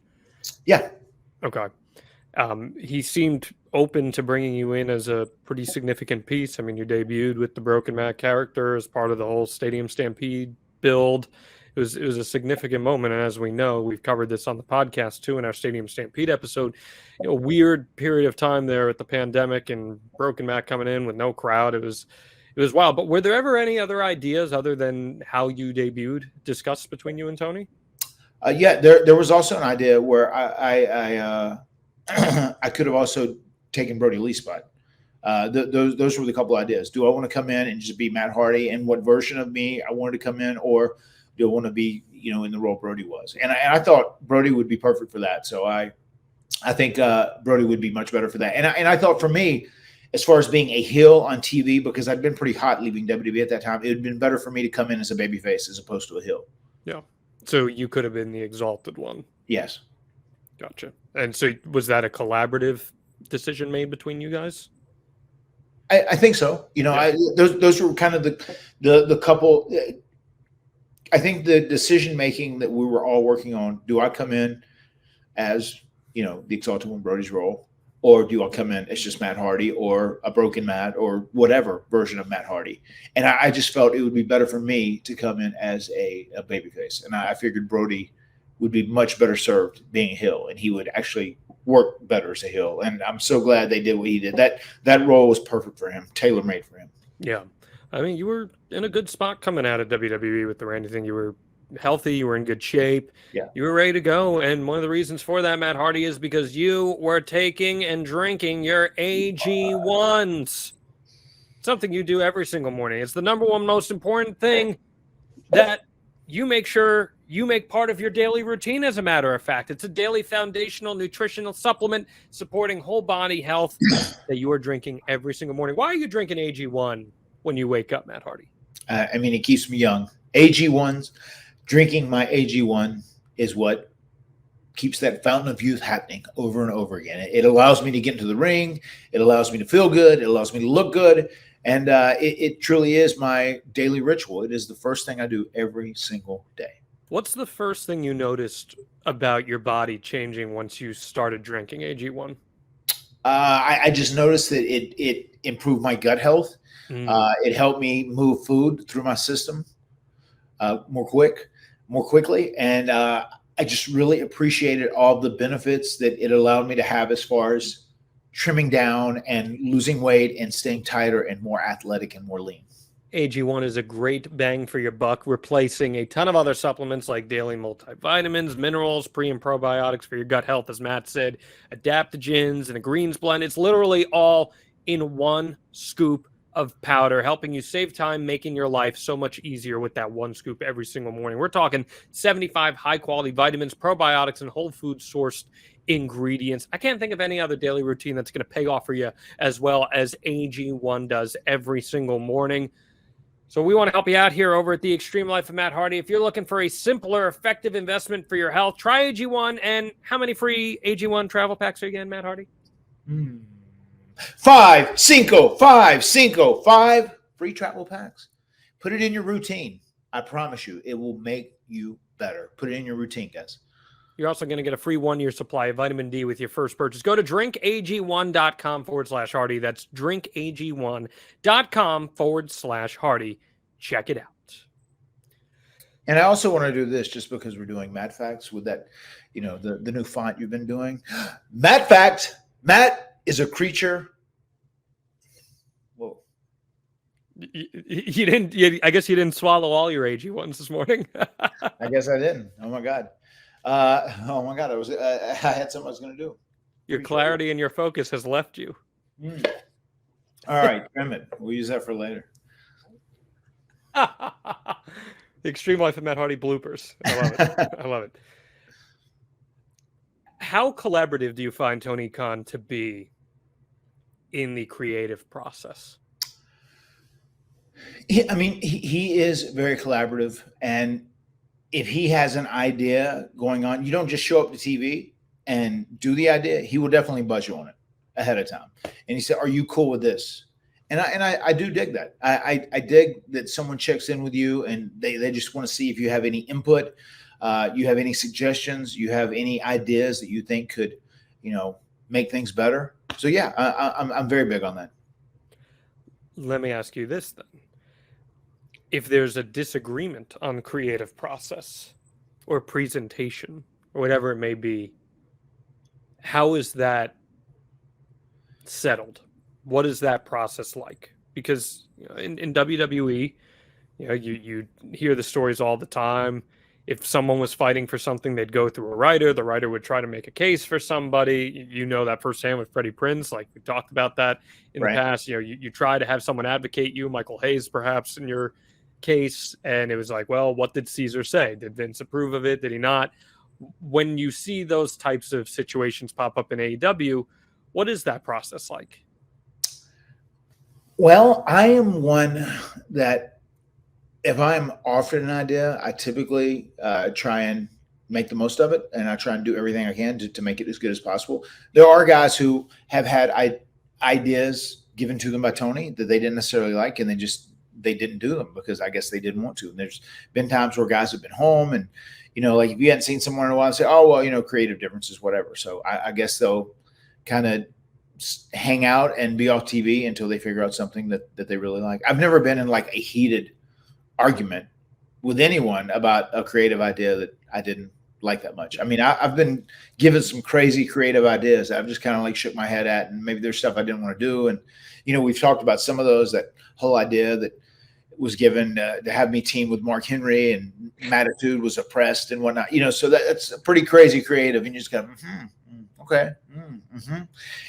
Yeah. Okay. He seemed open to bringing you in as a pretty significant piece. I mean, you debuted with the Broken Matt character as part of the whole Stadium Stampede build. It was a significant moment, and as we know, we've covered this on the podcast too in our Stadium Stampede episode. Weird period of time there at the pandemic and Broken Matt coming in with no crowd. It was wild. But were there ever any other ideas other than how you debuted discussed between you and Tony? Yeah, there was also an idea where I I could have also taken Brody Lee's spot. Those were the couple ideas. Do I want to come in and just be Matt Hardy, and what version of me I wanted to come in, or do I want to be in the role Brody was? And I thought Brody would be perfect for that. So I think Brody would be much better for that. And I thought for me, as far as being a heel on TV, because I'd been pretty hot leaving WWE at that time, it would have been better for me to come in as a babyface as opposed to a heel. Yeah. So you could have been the exalted one. Yes. Gotcha. And so was that a collaborative decision made between you guys? I think so. Those were kind of the couple. I think the decision making that we were all working on, do I come in as, the Exalted One Brody's role, or do I come in as just Matt Hardy or a broken Matt or whatever version of Matt Hardy? And I just felt it would be better for me to come in as a babyface. And I figured Brody would be much better served being a heel, and he would actually work better as a heel. And I'm so glad they did what he did. That role was perfect for him, tailor-made for him. Yeah. I mean, you were in a good spot coming out of WWE with the Randy thing. You were healthy. You were in good shape. Yeah. You were ready to go. And one of the reasons for that, Matt Hardy, is because you were taking and drinking your AG1s. Something you do every single morning. It's the number one most important thing that you make sure you make part of your daily routine, as a matter of fact. It's a daily foundational nutritional supplement supporting whole body health that you are drinking every single morning. Why are you drinking AG1 when you wake up, Matt Hardy? It keeps me young. AG1s, drinking my AG1 is what keeps that fountain of youth happening over and over again. It allows me to get into the ring. It allows me to feel good. It allows me to look good. And it truly is my daily ritual. It is the first thing I do every single day. What's the first thing you noticed about your body changing once you started drinking AG1? I just noticed that it improved my gut health. It helped me move food through my system more quickly. And I just really appreciated all the benefits that it allowed me to have as far as trimming down and losing weight and staying tighter and more athletic and more lean. AG1 is a great bang for your buck, replacing a ton of other supplements like daily multivitamins, minerals, pre and probiotics for your gut health, as Matt said, adaptogens, and a greens blend. It's literally all in one scoop of powder, helping you save time, making your life so much easier with that one scoop every single morning. We're talking 75 high-quality vitamins, probiotics, and whole food sourced ingredients. I can't think of any other daily routine that's going to pay off for you as well as AG1 does every single morning. So we want to help you out here over at The Extreme Life of Matt Hardy. If you're looking for a simpler, effective investment for your health, try AG1. And how many free AG1 travel packs are you getting, Matt Hardy? 5 free travel packs. Put it in your routine. I promise you, it will make you better. Put it in your routine, guys. You're also going to get a free 1-year supply of vitamin D with your first purchase. Go to drinkag1.com/Hardy. That's drinkag1.com/Hardy. Check it out. And I also want to do this just because we're doing Matt Facts with that, the new font you've been doing. Matt Fact. Matt is a creature. Whoa. You didn't. I guess you didn't swallow all your AG1s this morning. I guess I didn't. Oh my God. I had something I was going to do. Your clarity and your focus has left you. All right, trim it. We'll use that for later. The Extreme Life of Matt Hardy bloopers. I love it. I love it. How collaborative do you find Tony Khan to be in the creative process? He is very collaborative, and if he has an idea going on, you don't just show up to TV and do the idea. He will definitely buzz you on it ahead of time. And he said, "Are you cool with this?" And I do dig that. I dig that someone checks in with you and they just want to see if you have any input, you have any suggestions, you have any ideas that you think could, make things better. So yeah, I'm very big on that. Let me ask you this then. If there's a disagreement on creative process or presentation or whatever it may be, how is that settled? What is that process like? Because in WWE, you hear the stories all the time. If someone was fighting for something, they'd go through a writer. The writer would try to make a case for somebody. You know that firsthand with Freddie Prinze. Like we talked about that in the past. You try to have someone advocate you, Michael Hayes, perhaps in your case, and it was like, well, what did Caesar say? Did Vince approve of it? Did he not? When you see those types of situations pop up in AEW, what is that process like? Well, I am one that if I'm offered an idea, I typically try and make the most of it, and I try and do everything I can to make it as good as possible. There are guys who have had ideas given to them by Tony that they didn't necessarily like, and they just they didn't do them because I guess they didn't want to. And there's been times where guys have been home and, like if you hadn't seen someone in a while, say, oh, well, creative differences, whatever. So I guess they'll kind of hang out and be off TV until they figure out something that they really like. I've never been in like a heated argument with anyone about a creative idea that I didn't like that much. I mean, I've been given some crazy creative ideas that I've just kind of like shook my head at, and maybe there's stuff I didn't want to do. And, we've talked about some of those, that whole idea that was given to have me team with Mark Henry, and Mattitude was oppressed and whatnot, so that's pretty crazy creative. And you just go, okay.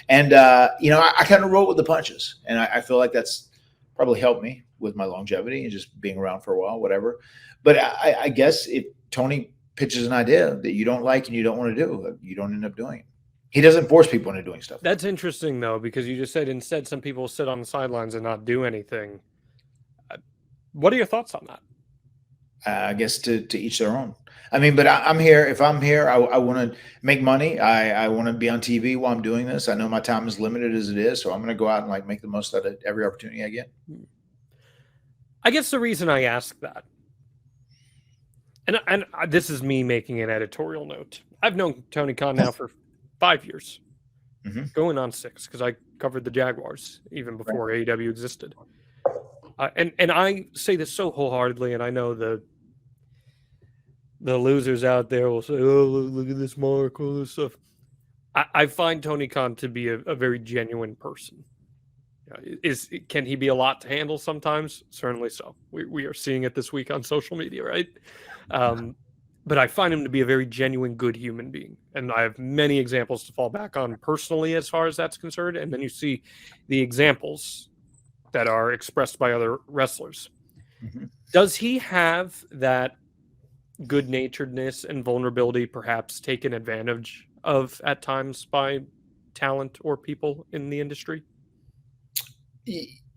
And, I kind of roll with the punches, and I feel like that's probably helped me with my longevity and just being around for a while, whatever. But I guess if Tony pitches an idea that you don't like and you don't want to do, you don't end up doing it. He doesn't force people into doing stuff. That's interesting, though, because you just said instead some people sit on the sidelines and not do anything. What are your thoughts on that? I guess to each their own. I mean, but I'm here. If I'm here, I want to make money. I want to be on TV while I'm doing this. I know my time is limited as it is, so I'm going to go out and like make the most out of every opportunity I get. I guess the reason I ask that, and this is me making an editorial note. I've known Tony Khan now for 5 years, going on 6, because I covered the Jaguars even before AEW existed. And I say this so wholeheartedly, and I know the losers out there will say, oh, look at this mark, all this stuff. I find Tony Khan to be a very genuine person. Can he be a lot to handle sometimes? Certainly so. We are seeing it this week on social media, right? But I find him to be a very genuine, good human being. And I have many examples to fall back on personally as far as that's concerned. And then you see the examples that are expressed by other wrestlers. Does he have that good-naturedness and vulnerability perhaps taken advantage of at times by talent or people in the industry?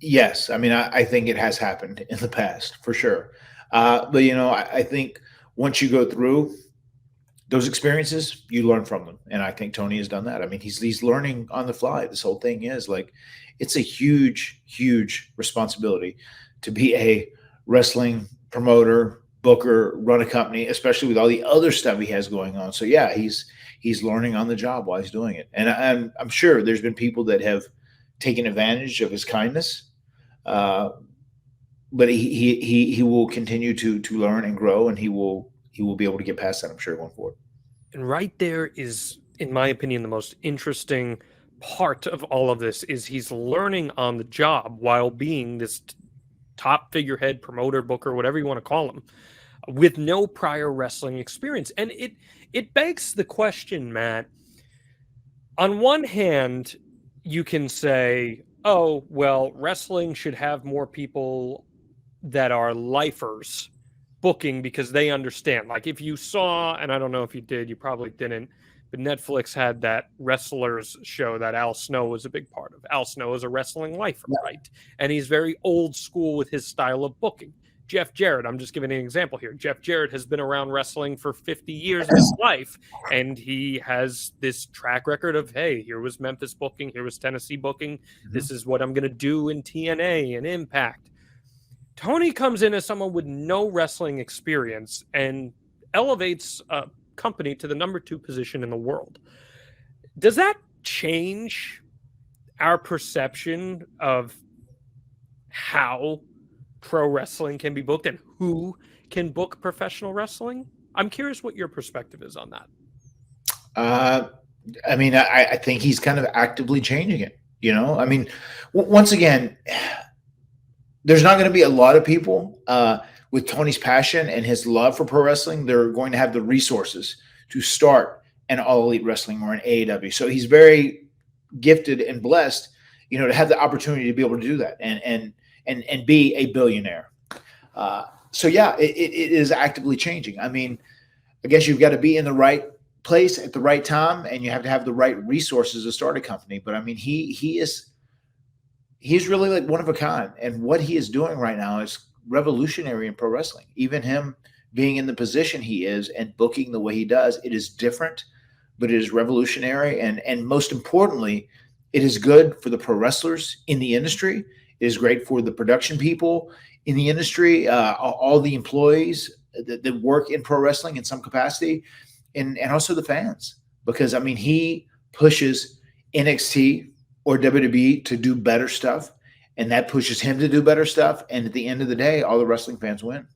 Yes. I mean, I think it has happened in the past for sure. But, I think once you go through those experiences, you learn from them. And I think Tony has done that. I mean, he's learning on the fly. This whole thing is like, it's a huge, huge responsibility to be a wrestling promoter, booker, run a company, especially with all the other stuff he has going on. So yeah, he's learning on the job while he's doing it. And I'm sure there's been people that have taken advantage of his kindness. But he will continue to learn and grow, and he will be able to get past that, I'm sure, going forward. And right there is, in my opinion, the most interesting part of all of this is he's learning on the job while being this top figurehead, promoter, booker, whatever you want to call him, with no prior wrestling experience. And it begs the question, Matt. On one hand, you can say, oh, well, wrestling should have more people that are lifers booking because they understand. Like if you saw, and I don't know if you did, you probably didn't, but Netflix had that wrestlers show that Al Snow was a big part of. Al Snow is a wrestling lifer, right? And he's very old school with his style of booking. Jeff Jarrett, I'm just giving an example here. Jeff Jarrett has been around wrestling for 50 years of his life, and he has this track record of, hey, here was Memphis booking, here was Tennessee booking, this is what I'm going to do in TNA and Impact. Tony comes in as someone with no wrestling experience and elevates a company to the number 2 position in the world. Does that change our perception of how pro wrestling can be booked and who can book professional wrestling? I'm curious what your perspective is on that. I mean, I think he's kind of actively changing it. I mean, once again, there's not going to be a lot of people with Tony's passion and his love for pro wrestling. They're going to have the resources to start an All Elite Wrestling or an AEW. So he's very gifted and blessed, to have the opportunity to be able to do that and be a billionaire. So yeah, it is actively changing. I mean, I guess you've got to be in the right place at the right time, and you have to have the right resources to start a company. But I mean, he's really like one of a kind, and what he is doing right now is revolutionary in pro wrestling. Even him being in the position he is and booking the way he does, it is different, but it is revolutionary. And most importantly, it is good for the pro wrestlers in the industry. It is great for the production people in the industry, all the employees that work in pro wrestling in some capacity, and also the fans. Because, I mean, he pushes NXT or WWE to do better stuff, and that pushes him to do better stuff. And at the end of the day, all the wrestling fans win.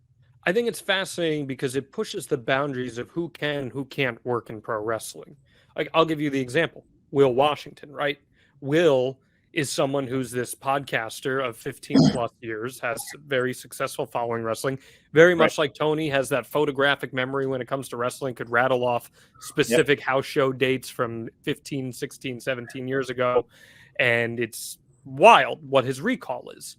I think it's fascinating because it pushes the boundaries of who can and who can't work in pro wrestling. Like, I'll give you the example. Will Washington, right? Will is someone who's this podcaster of 15 plus years, has a very successful following wrestling, very much like Tony, has that photographic memory when it comes to wrestling, could rattle off specific house show dates from 15, 16, 17 years ago. And it's wild what his recall is.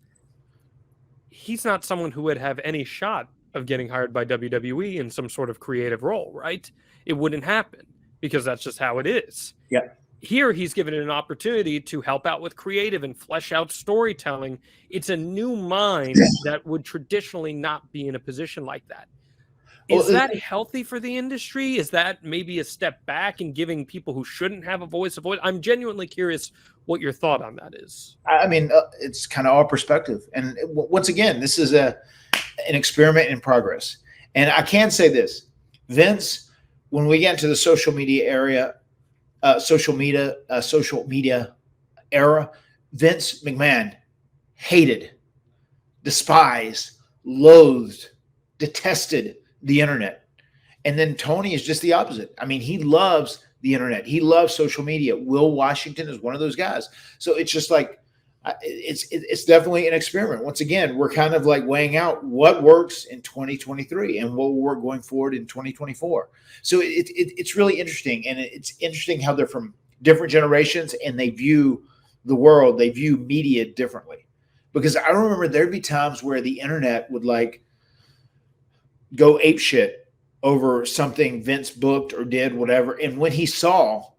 He's not someone who would have any shot of getting hired by WWE in some sort of creative role, right? It wouldn't happen because that's just how it is. Yeah. Here, he's given an opportunity to help out with creative and flesh out storytelling. It's a new mind that would traditionally not be in a position like that. Is that healthy for the industry? Is that maybe a step back in giving people who shouldn't have a voice? I'm genuinely curious what your thought on that is. I mean, it's kind of all perspective. And once again, this is an experiment in progress. And I can say this, Vince, when we get into the social media area, social media era, Vince McMahon hated, despised, loathed, detested the internet. And then Tony is just the opposite. I mean, he loves the internet. He loves social media. Will Washington is one of those guys. So it's just like, it's definitely an experiment. Once again, we're kind of like weighing out what works in 2023 and what will work going forward in 2024. So it's really interesting. And it's interesting how they're from different generations and they view the world, they view media differently. Because I remember there'd be times where the internet would like go apeshit over something Vince booked or did, whatever. And when he saw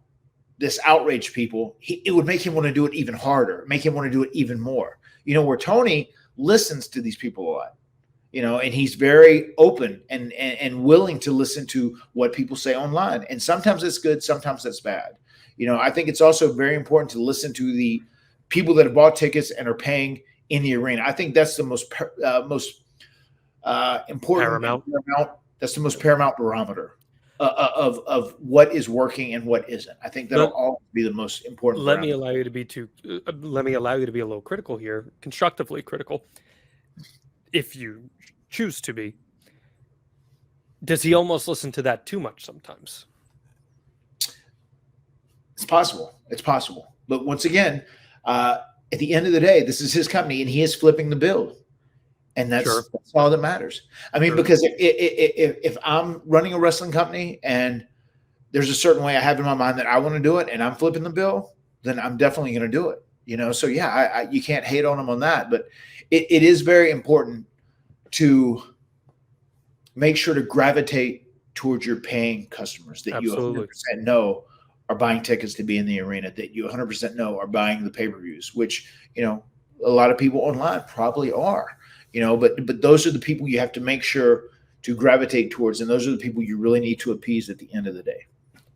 this outrage people, it would make him want to do it even harder, make him want to do it even more. You know, where Tony listens to these people a lot, you know, and he's very open and willing to listen to what people say online. And sometimes it's good, sometimes it's bad. You know, I think it's also very important to listen to the people that have bought tickets and are paying in the arena. I think that's the most important paramount. That's the most paramount barometer of what is working and what isn't. I think that'll all be the most important. Let me allow you to be a little critical here, constructively critical, if you choose to be. Does he almost listen to that too much sometimes? It's possible. It's possible. But once again, at the end of the day, this is his company, and he is flipping the bill. And that's all that matters. I mean, because if I'm running a wrestling company and there's a certain way I have in my mind that I want to do it and I'm flipping the bill, then I'm definitely going to do it. You know, so yeah, you can't hate on him on that. But it is very important to make sure to gravitate towards your paying customers that you 100% know are buying tickets to be in the arena, that you 100% know are buying the pay-per-views, which, you know, a lot of people online probably are. You know, but those are the people you have to make sure to gravitate towards, and those are the people you really need to appease at the end of the day.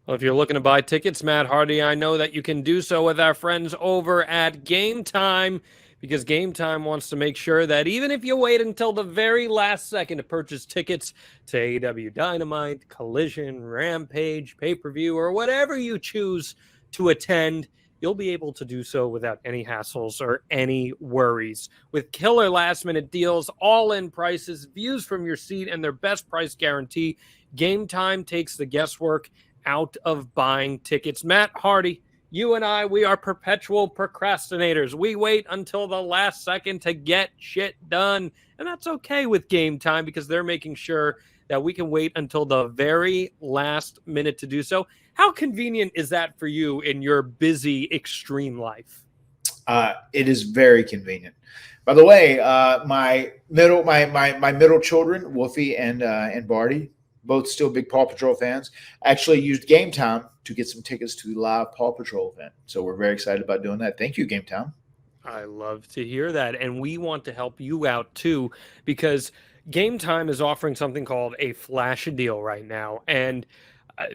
Well, if you're looking to buy tickets, Matt Hardy, I know that you can do so with our friends over at Game Time, because Game Time wants to make sure that even if you wait until the very last second to purchase tickets to AEW Dynamite, Collision, Rampage, pay-per-view, or whatever you choose to attend, you'll be able to do so without any hassles or any worries. With killer last-minute deals, all-in prices, views from your seat, and their best price guarantee, Game Time takes the guesswork out of buying tickets. Matt Hardy, you and I, we are perpetual procrastinators. We wait until the last second to get shit done, and that's okay with Game Time because they're making sure that we can wait until the very last minute to do so. How convenient is that for you in your busy, extreme life? It is very convenient. By the way, my middle children, Wolfie and Barty, both still big Paw Patrol fans, actually used Game Time to get some tickets to the live Paw Patrol event. So we're very excited about doing that. Thank you, Game Time. I love to hear that. And we want to help you out too, because Game Time is offering something called a flash deal right now. And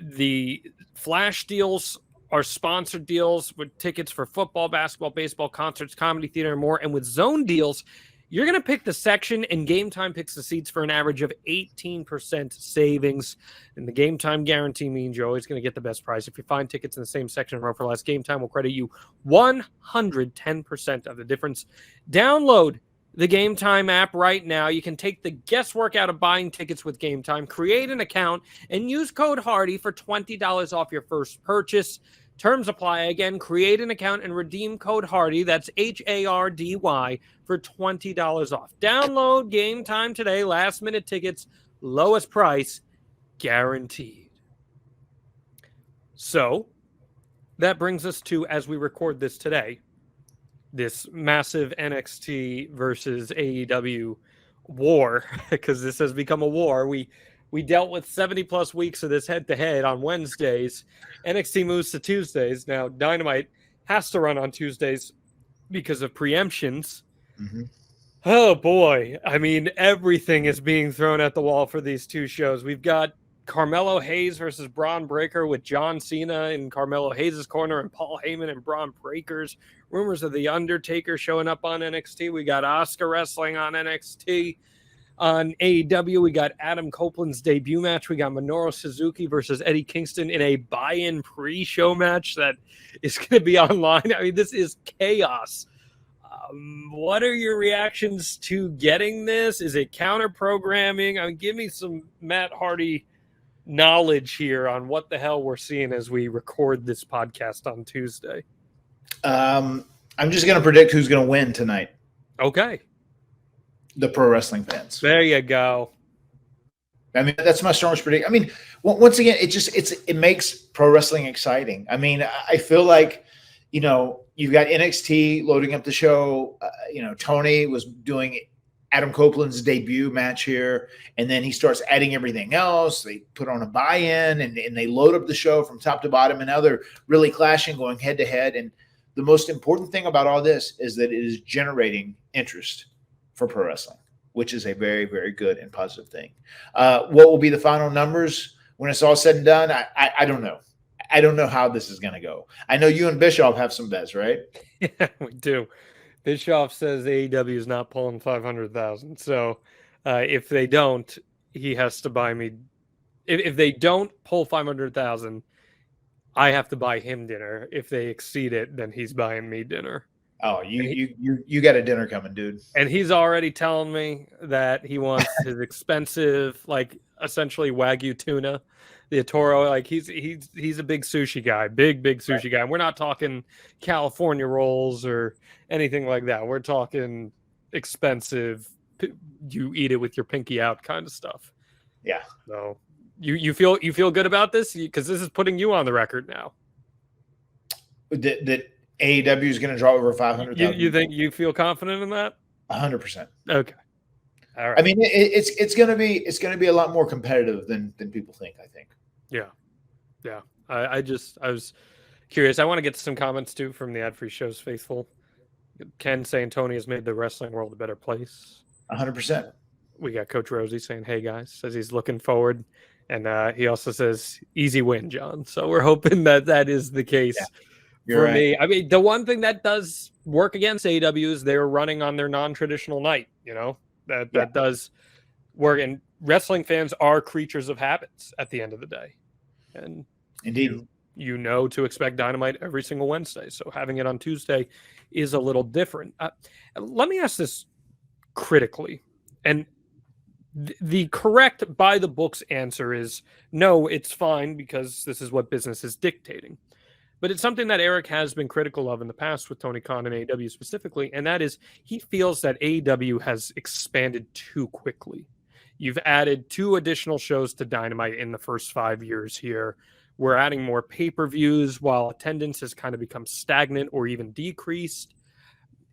the flash deals our sponsored deals with tickets for football, basketball, baseball, concerts, comedy, theater, and more. And with zone deals, you're going to pick the section, and Game Time picks the seats for an average of 18% savings. And the Game Time guarantee means you're always going to get the best price. If you find tickets in the same section row for less, Game Time will credit you 110% of the difference. Download the Game Time app right now. You can take the guesswork out of buying tickets with Game Time, create an account, and use code HARDY for $20 off your first purchase. Terms apply. Again, create an account and redeem code HARDY. That's HARDY for $20 off. Download Game Time today. Last minute tickets, lowest price, guaranteed. So that brings us to, as we record this today, this massive NXT versus AEW war, because this has become a war. We dealt with 70 plus weeks of this head to head on Wednesdays. NXT moves to Tuesdays. Now Dynamite has to run on Tuesdays because of preemptions. Mm-hmm. Oh boy. I mean, everything is being thrown at the wall for these two shows. We've got Carmelo Hayes versus Braun Breaker with John Cena in Carmelo Hayes' corner and Paul Heyman and Braun Breaker's. Rumors of The Undertaker showing up on NXT. We got Asuka wrestling on NXT. On AEW, we got Adam Copeland's debut match. We got Minoru Suzuki versus Eddie Kingston in a buy-in pre-show match that is going to be online. I mean, this is chaos. What are your reactions to getting this? Is it counter-programming? I mean, give me some Matt Hardy knowledge here on what the hell we're seeing as we record this podcast on Tuesday. I'm just going to predict who's going to win tonight. Okay. The pro wrestling fans. There you go. I mean, that's my strongest prediction. I mean, once again, it makes pro wrestling exciting. I mean, I feel like, you know, you've got NXT loading up the show. Tony was doing Adam Copeland's debut match here, and then he starts adding everything else. They put on a buy-in, and they load up the show from top to bottom, and now they're really clashing, going head to head. And the most important thing about all this is that it is generating interest for pro wrestling, which is a very, very good and positive thing. What will be the final numbers when it's all said and done? I don't know. I don't know how this is going to go. I know you and Bischoff have some bets, right? Yeah, we do. Bischoff says AEW is not pulling 500,000. So if they don't, he has to buy me. If they don't pull 500,000, I have to buy him dinner. If they exceed it, then he's buying me dinner. Oh, you got a dinner coming, dude. And he's already telling me that he wants his expensive, like essentially Wagyu tuna, the Toro. Like he's a big sushi guy, big sushi guy. And we're not talking California rolls or anything like that. We're talking expensive. You eat it with your pinky out kind of stuff. Yeah. So you feel good about this, because this is putting you on the record now. That AEW is going to draw over 500,000. You think you feel confident in that? 100%. Okay. All right. I mean, it's going to be a lot more competitive than people think, I think. Yeah. I was curious. I want to get some comments too from the Ad Free Show's faithful. Ken saying Tony has made the wrestling world a better place. 100%. We got Coach Rosie saying, "Hey guys," says he's looking forward, and he also says, "Easy win, John." So we're hoping that is the case. Yeah. For me, I mean, the one thing that does work against AEW is they're running on their non-traditional night. You know, that does work. And wrestling fans are creatures of habits at the end of the day. And indeed, you know to expect Dynamite every single Wednesday. So having it on Tuesday is a little different. Let me ask this critically. And the correct by the books answer is no, it's fine because this is what business is dictating. But it's something that Eric has been critical of in the past with Tony Khan and AEW specifically, and that is he feels that AEW has expanded too quickly. You've added 2 additional shows to Dynamite in the first 5 years here. We're adding more pay-per-views while attendance has kind of become stagnant or even decreased.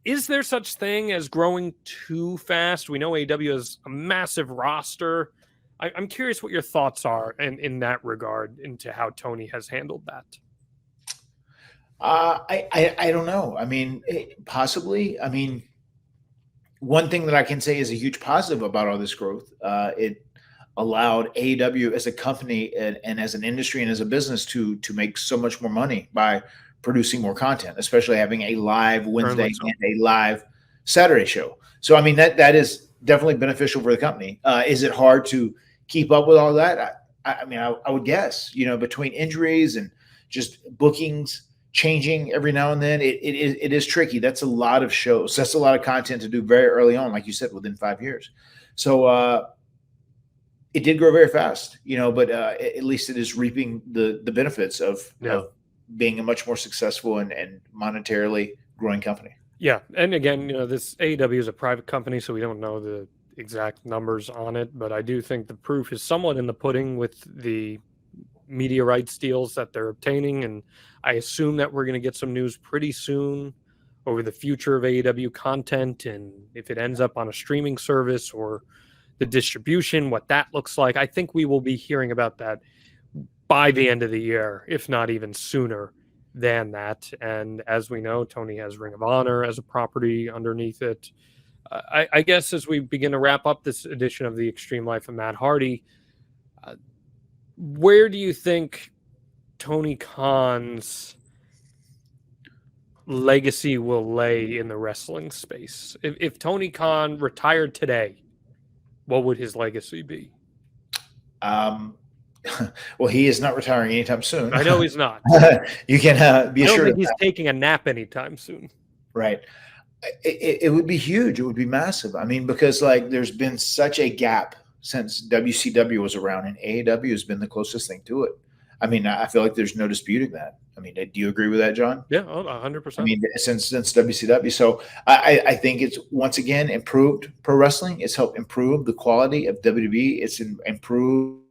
Is there such thing as growing too fast? We know AEW has a massive roster. I'm curious what your thoughts are in that regard into how Tony has handled that. I don't know. I mean, possibly. I mean, one thing that I can say is a huge positive about all this growth. It allowed AEW as a company and as an industry and as a business to make so much more money by producing more content, especially having a live Wednesday and a live Saturday show. So, I mean, that is definitely beneficial for the company. Is it hard to keep up with all that? I mean, I would guess, between injuries and just bookings changing every now and then, it is tricky. That's a lot of shows. That's a lot of content to do very early on, like you said, within 5 years. So it did grow very fast, but at least it is reaping the benefits of being a much more successful and monetarily growing company. Yeah. And again, this AEW is a private company, so we don't know the exact numbers on it, but I do think the proof is somewhat in the pudding with the media rights deals that they're obtaining. And I assume that we're going to get some news pretty soon over the future of AEW content, and if it ends up on a streaming service or the distribution, what that looks like. I think we will be hearing about that by the end of the year, if not even sooner than that. And as we know, Tony has Ring of Honor as a property underneath it. I guess as we begin to wrap up this edition of the Extreme Life of Matt Hardy, where do you think Tony Khan's legacy will lay in the wrestling space? If Tony Khan retired today, what would his legacy be? Well, he is not retiring anytime soon. I know he's not. You can be I don't assured think he's taking a nap anytime soon. Right. It would be huge. It would be massive. I mean, because there's been such a gap since WCW was around, and AEW has been the closest thing to it. I mean, I feel like there's no disputing that. I mean, do you agree with that, John? Yeah, 100%. I mean, since WCW. So I think it's once again improved pro wrestling. It's helped improve the quality of WWE. It's improved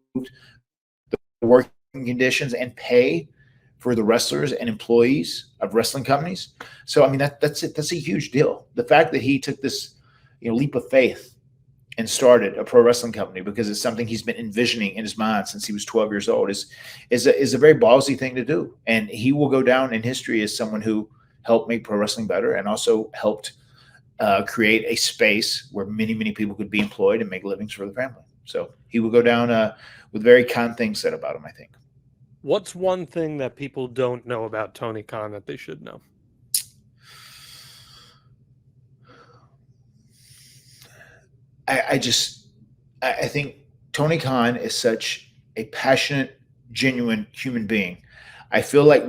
the working conditions and pay for the wrestlers and employees of wrestling companies. So, I mean, that's it. That's a huge deal. The fact that he took this, leap of faith and started a pro wrestling company because it's something he's been envisioning in his mind since he was 12 years old is a very ballsy thing to do. And he will go down in history as someone who helped make pro wrestling better and also helped create a space where many, many people could be employed and make livings for the family. So he will go down with very kind things said about him, I think. What's one thing that people don't know about Tony Khan that they should know? I think Tony Khan is such a passionate, genuine human being. I feel like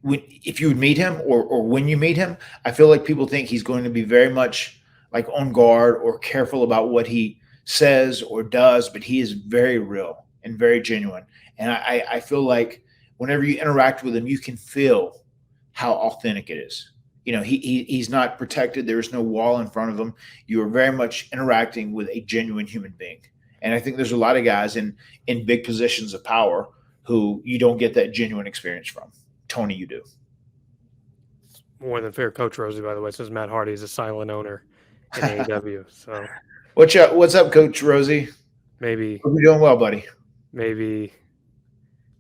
if you would meet him or when you meet him, I feel like people think he's going to be very much like on guard or careful about what he says or does, but he is very real and very genuine. And I feel like whenever you interact with him, you can feel how authentic it is. He's not protected. There is no wall in front of him. You are very much interacting with a genuine human being. And I think there's a lot of guys in big positions of power who you don't get that genuine experience from. Tony, you do. More than fair. Coach Rosie, by the way, says Matt Hardy is a silent owner in AEW. So what's up, Coach Rosie? Maybe hope you're doing well, buddy. Maybe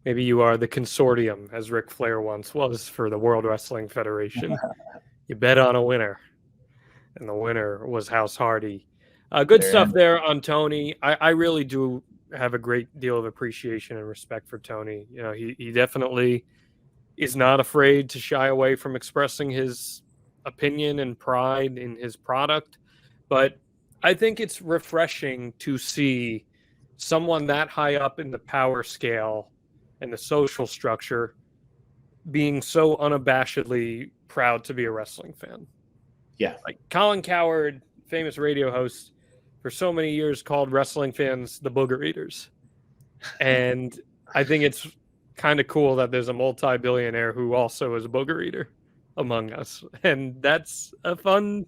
you are the consortium, as Ric Flair once was for the World Wrestling Federation. You bet on a winner, and the winner was House Hardy. Good stuff there on Tony. I really do have a great deal of appreciation and respect for Tony. He definitely is not afraid to shy away from expressing his opinion and pride in his product. But I think it's refreshing to see someone that high up in the power scale and the social structure being so unabashedly proud to be a wrestling fan. Yeah. Like Colin Cowherd, famous radio host, for so many years called wrestling fans the booger eaters. And I think it's kind of cool that there's a multi-billionaire who also is a booger eater among us. And that's a fun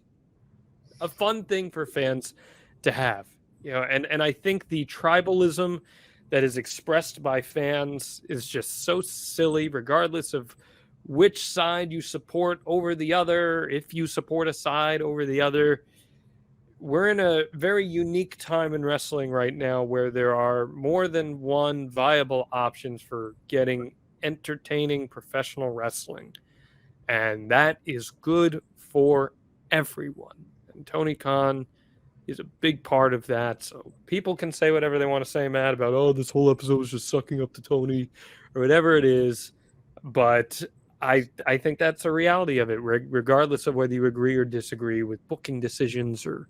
thing for fans to have. And I think the tribalism that is expressed by fans is just so silly, regardless of which side you support over the other. If you support a side over the other, we're in a very unique time in wrestling right now where there are more than one viable options for getting entertaining professional wrestling. And that is good for everyone. And Tony Khan He's a big part of that. So people can say whatever they want to say, Matt, about, oh, this whole episode was just sucking up to Tony or whatever it is. But I think that's a reality of it, regardless of whether you agree or disagree with booking decisions or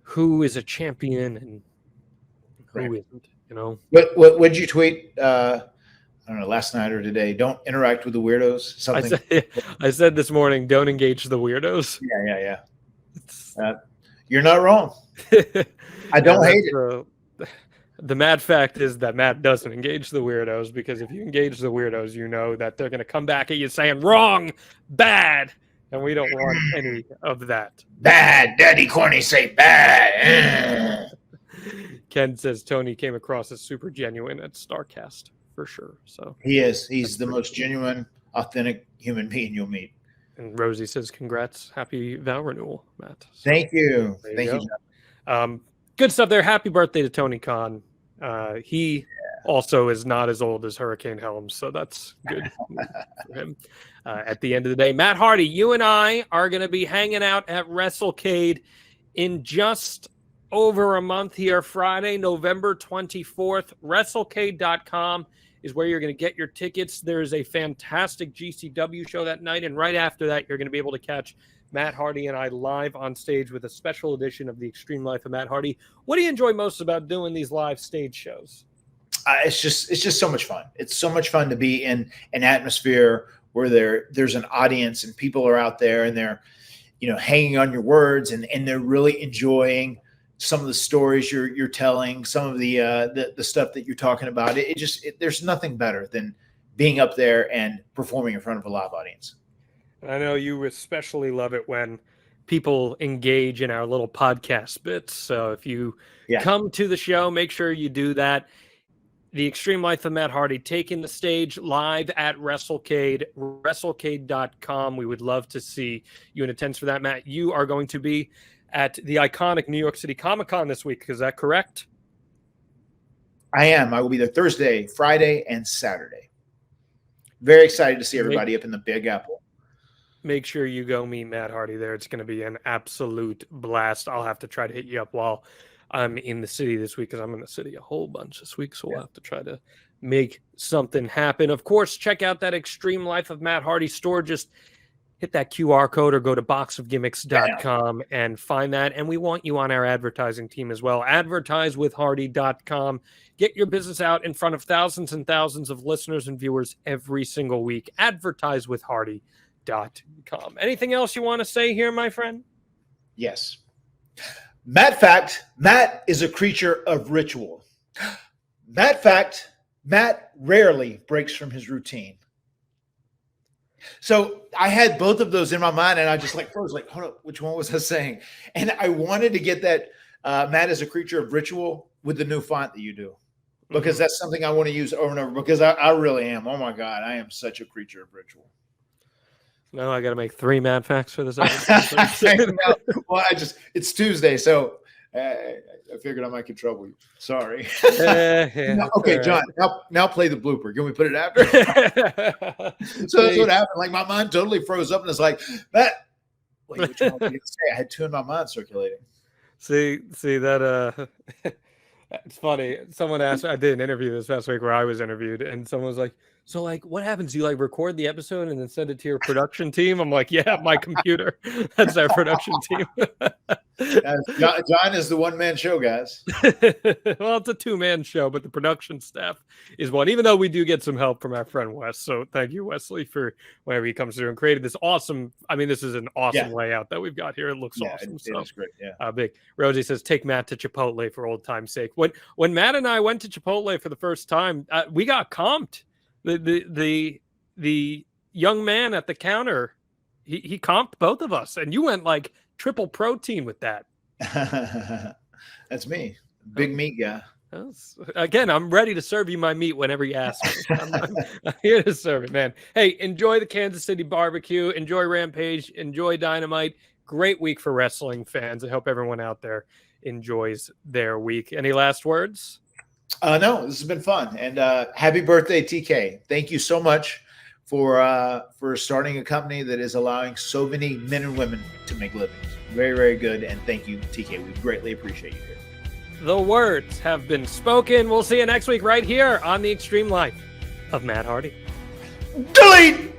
who is a champion and who isn't, you know. What'd you tweet? I don't know, last night or today. Don't interact with the weirdos. Something. I said this morning, don't engage the weirdos. Yeah. You're not wrong. I don't hate it. The mad fact is that Matt doesn't engage the weirdos, because if you engage the weirdos, you know that they're going to come back at you saying wrong, bad, and we don't want any of that. Bad. Daddy Corny say bad. Ken says Tony came across as super genuine at StarCast for sure. So he is. He's the most genuine, authentic human being you'll meet. And Rosie says, congrats. Happy vow renewal, Matt. So, thank you. Thank you, John. Good stuff there. Happy birthday to Tony Khan. He also is not as old as Hurricane Helms, so that's good for him. At the end of the day, Matt Hardy, you and I are going to be hanging out at WrestleCade in just over a month here, Friday, November 24th. WrestleCade.com is where you're going to get your tickets. There's a fantastic GCW show that night, and right after that, you're going to be able to catch Matt Hardy and I live on stage with a special edition of The Extreme Life of Matt Hardy. What do you enjoy most about doing these live stage shows? It's just so much fun. It's so much fun to be in an atmosphere where there's an audience and people are out there and they're, hanging on your words and they're really enjoying some of the stories you're telling, some of the stuff that you're talking about. There's nothing better than being up there and performing in front of a live audience. I know you especially love it when people engage in our little podcast bits. So if you come to the show, make sure you do that. The Extreme Life of Matt Hardy taking the stage live at WrestleCade, WrestleCade.com. We would love to see you in attendance for that, Matt. You are going to be at the iconic New York City Comic-Con this week. Is that correct? I am. I will be there Thursday, Friday, and Saturday. Very excited to see everybody up in the Big Apple. Make sure you go meet Matt Hardy there. It's going to be an absolute blast. I'll have to try to hit you up while I'm in the city this week, because I'm in the city a whole bunch this week. So we'll have to try to make something happen. Of course, check out that Extreme Life of Matt Hardy store. Just hit that QR code or go to boxofgimmicks.com and find that. And we want you on our advertising team as well. Advertisewithhardy.com. Get your business out in front of thousands and thousands of listeners and viewers every single week. Advertisewithhardy.com. Anything else you want to say here, my friend? Yes. Matt fact, Matt is a creature of ritual. Matt fact, Matt rarely breaks from his routine. So I had both of those in my mind, and I just froze, hold up, which one was I saying? And I wanted to get that Matt is a creature of ritual with the new font that you do, because that's something I want to use over and over, because I really am. Oh my God, I am such a creature of ritual. No, I got to make 3 Mad Facts for this episode. Well, it's Tuesday, so I figured I might get trouble you. Sorry. No, okay, John, now play the blooper. Can we put it after? So that's what happened. My mind totally froze up, and it's that. Wait, which one did you say? I had 2 in my mind circulating. See that it's funny. Someone asked, I did an interview this past week where I was interviewed, and someone was like, so what happens? You record the episode and then send it to your production team? I'm like, yeah, my computer. That's our production team. John is the one-man show, guys. Well, it's a 2-man show, but the production staff is one, even though we do get some help from our friend Wes. So thank you, Wesley, for whenever he comes through and created this awesome. This is an awesome layout that we've got here. It looks awesome. It's great. Yeah. Big. Rosie says, take Matt to Chipotle for old time's sake. When Matt and I went to Chipotle for the first time, we got comped. The young man at the counter, he comped both of us, and you went triple protein with that. That's me, big meat guy. Again, I'm ready to serve you my meat whenever you ask me. I'm here to serve it, man. Hey, enjoy the Kansas City barbecue. Enjoy Rampage. Enjoy Dynamite. Great week for wrestling fans. I hope everyone out there enjoys their week. Any last words? No, this has been fun. And happy birthday, TK. Thank you so much for starting a company that is allowing so many men and women to make livings. Very, very good. And thank you, TK. We greatly appreciate you here. The words have been spoken. We'll see you next week right here on the Extreme Life of Matt Hardy. Delete!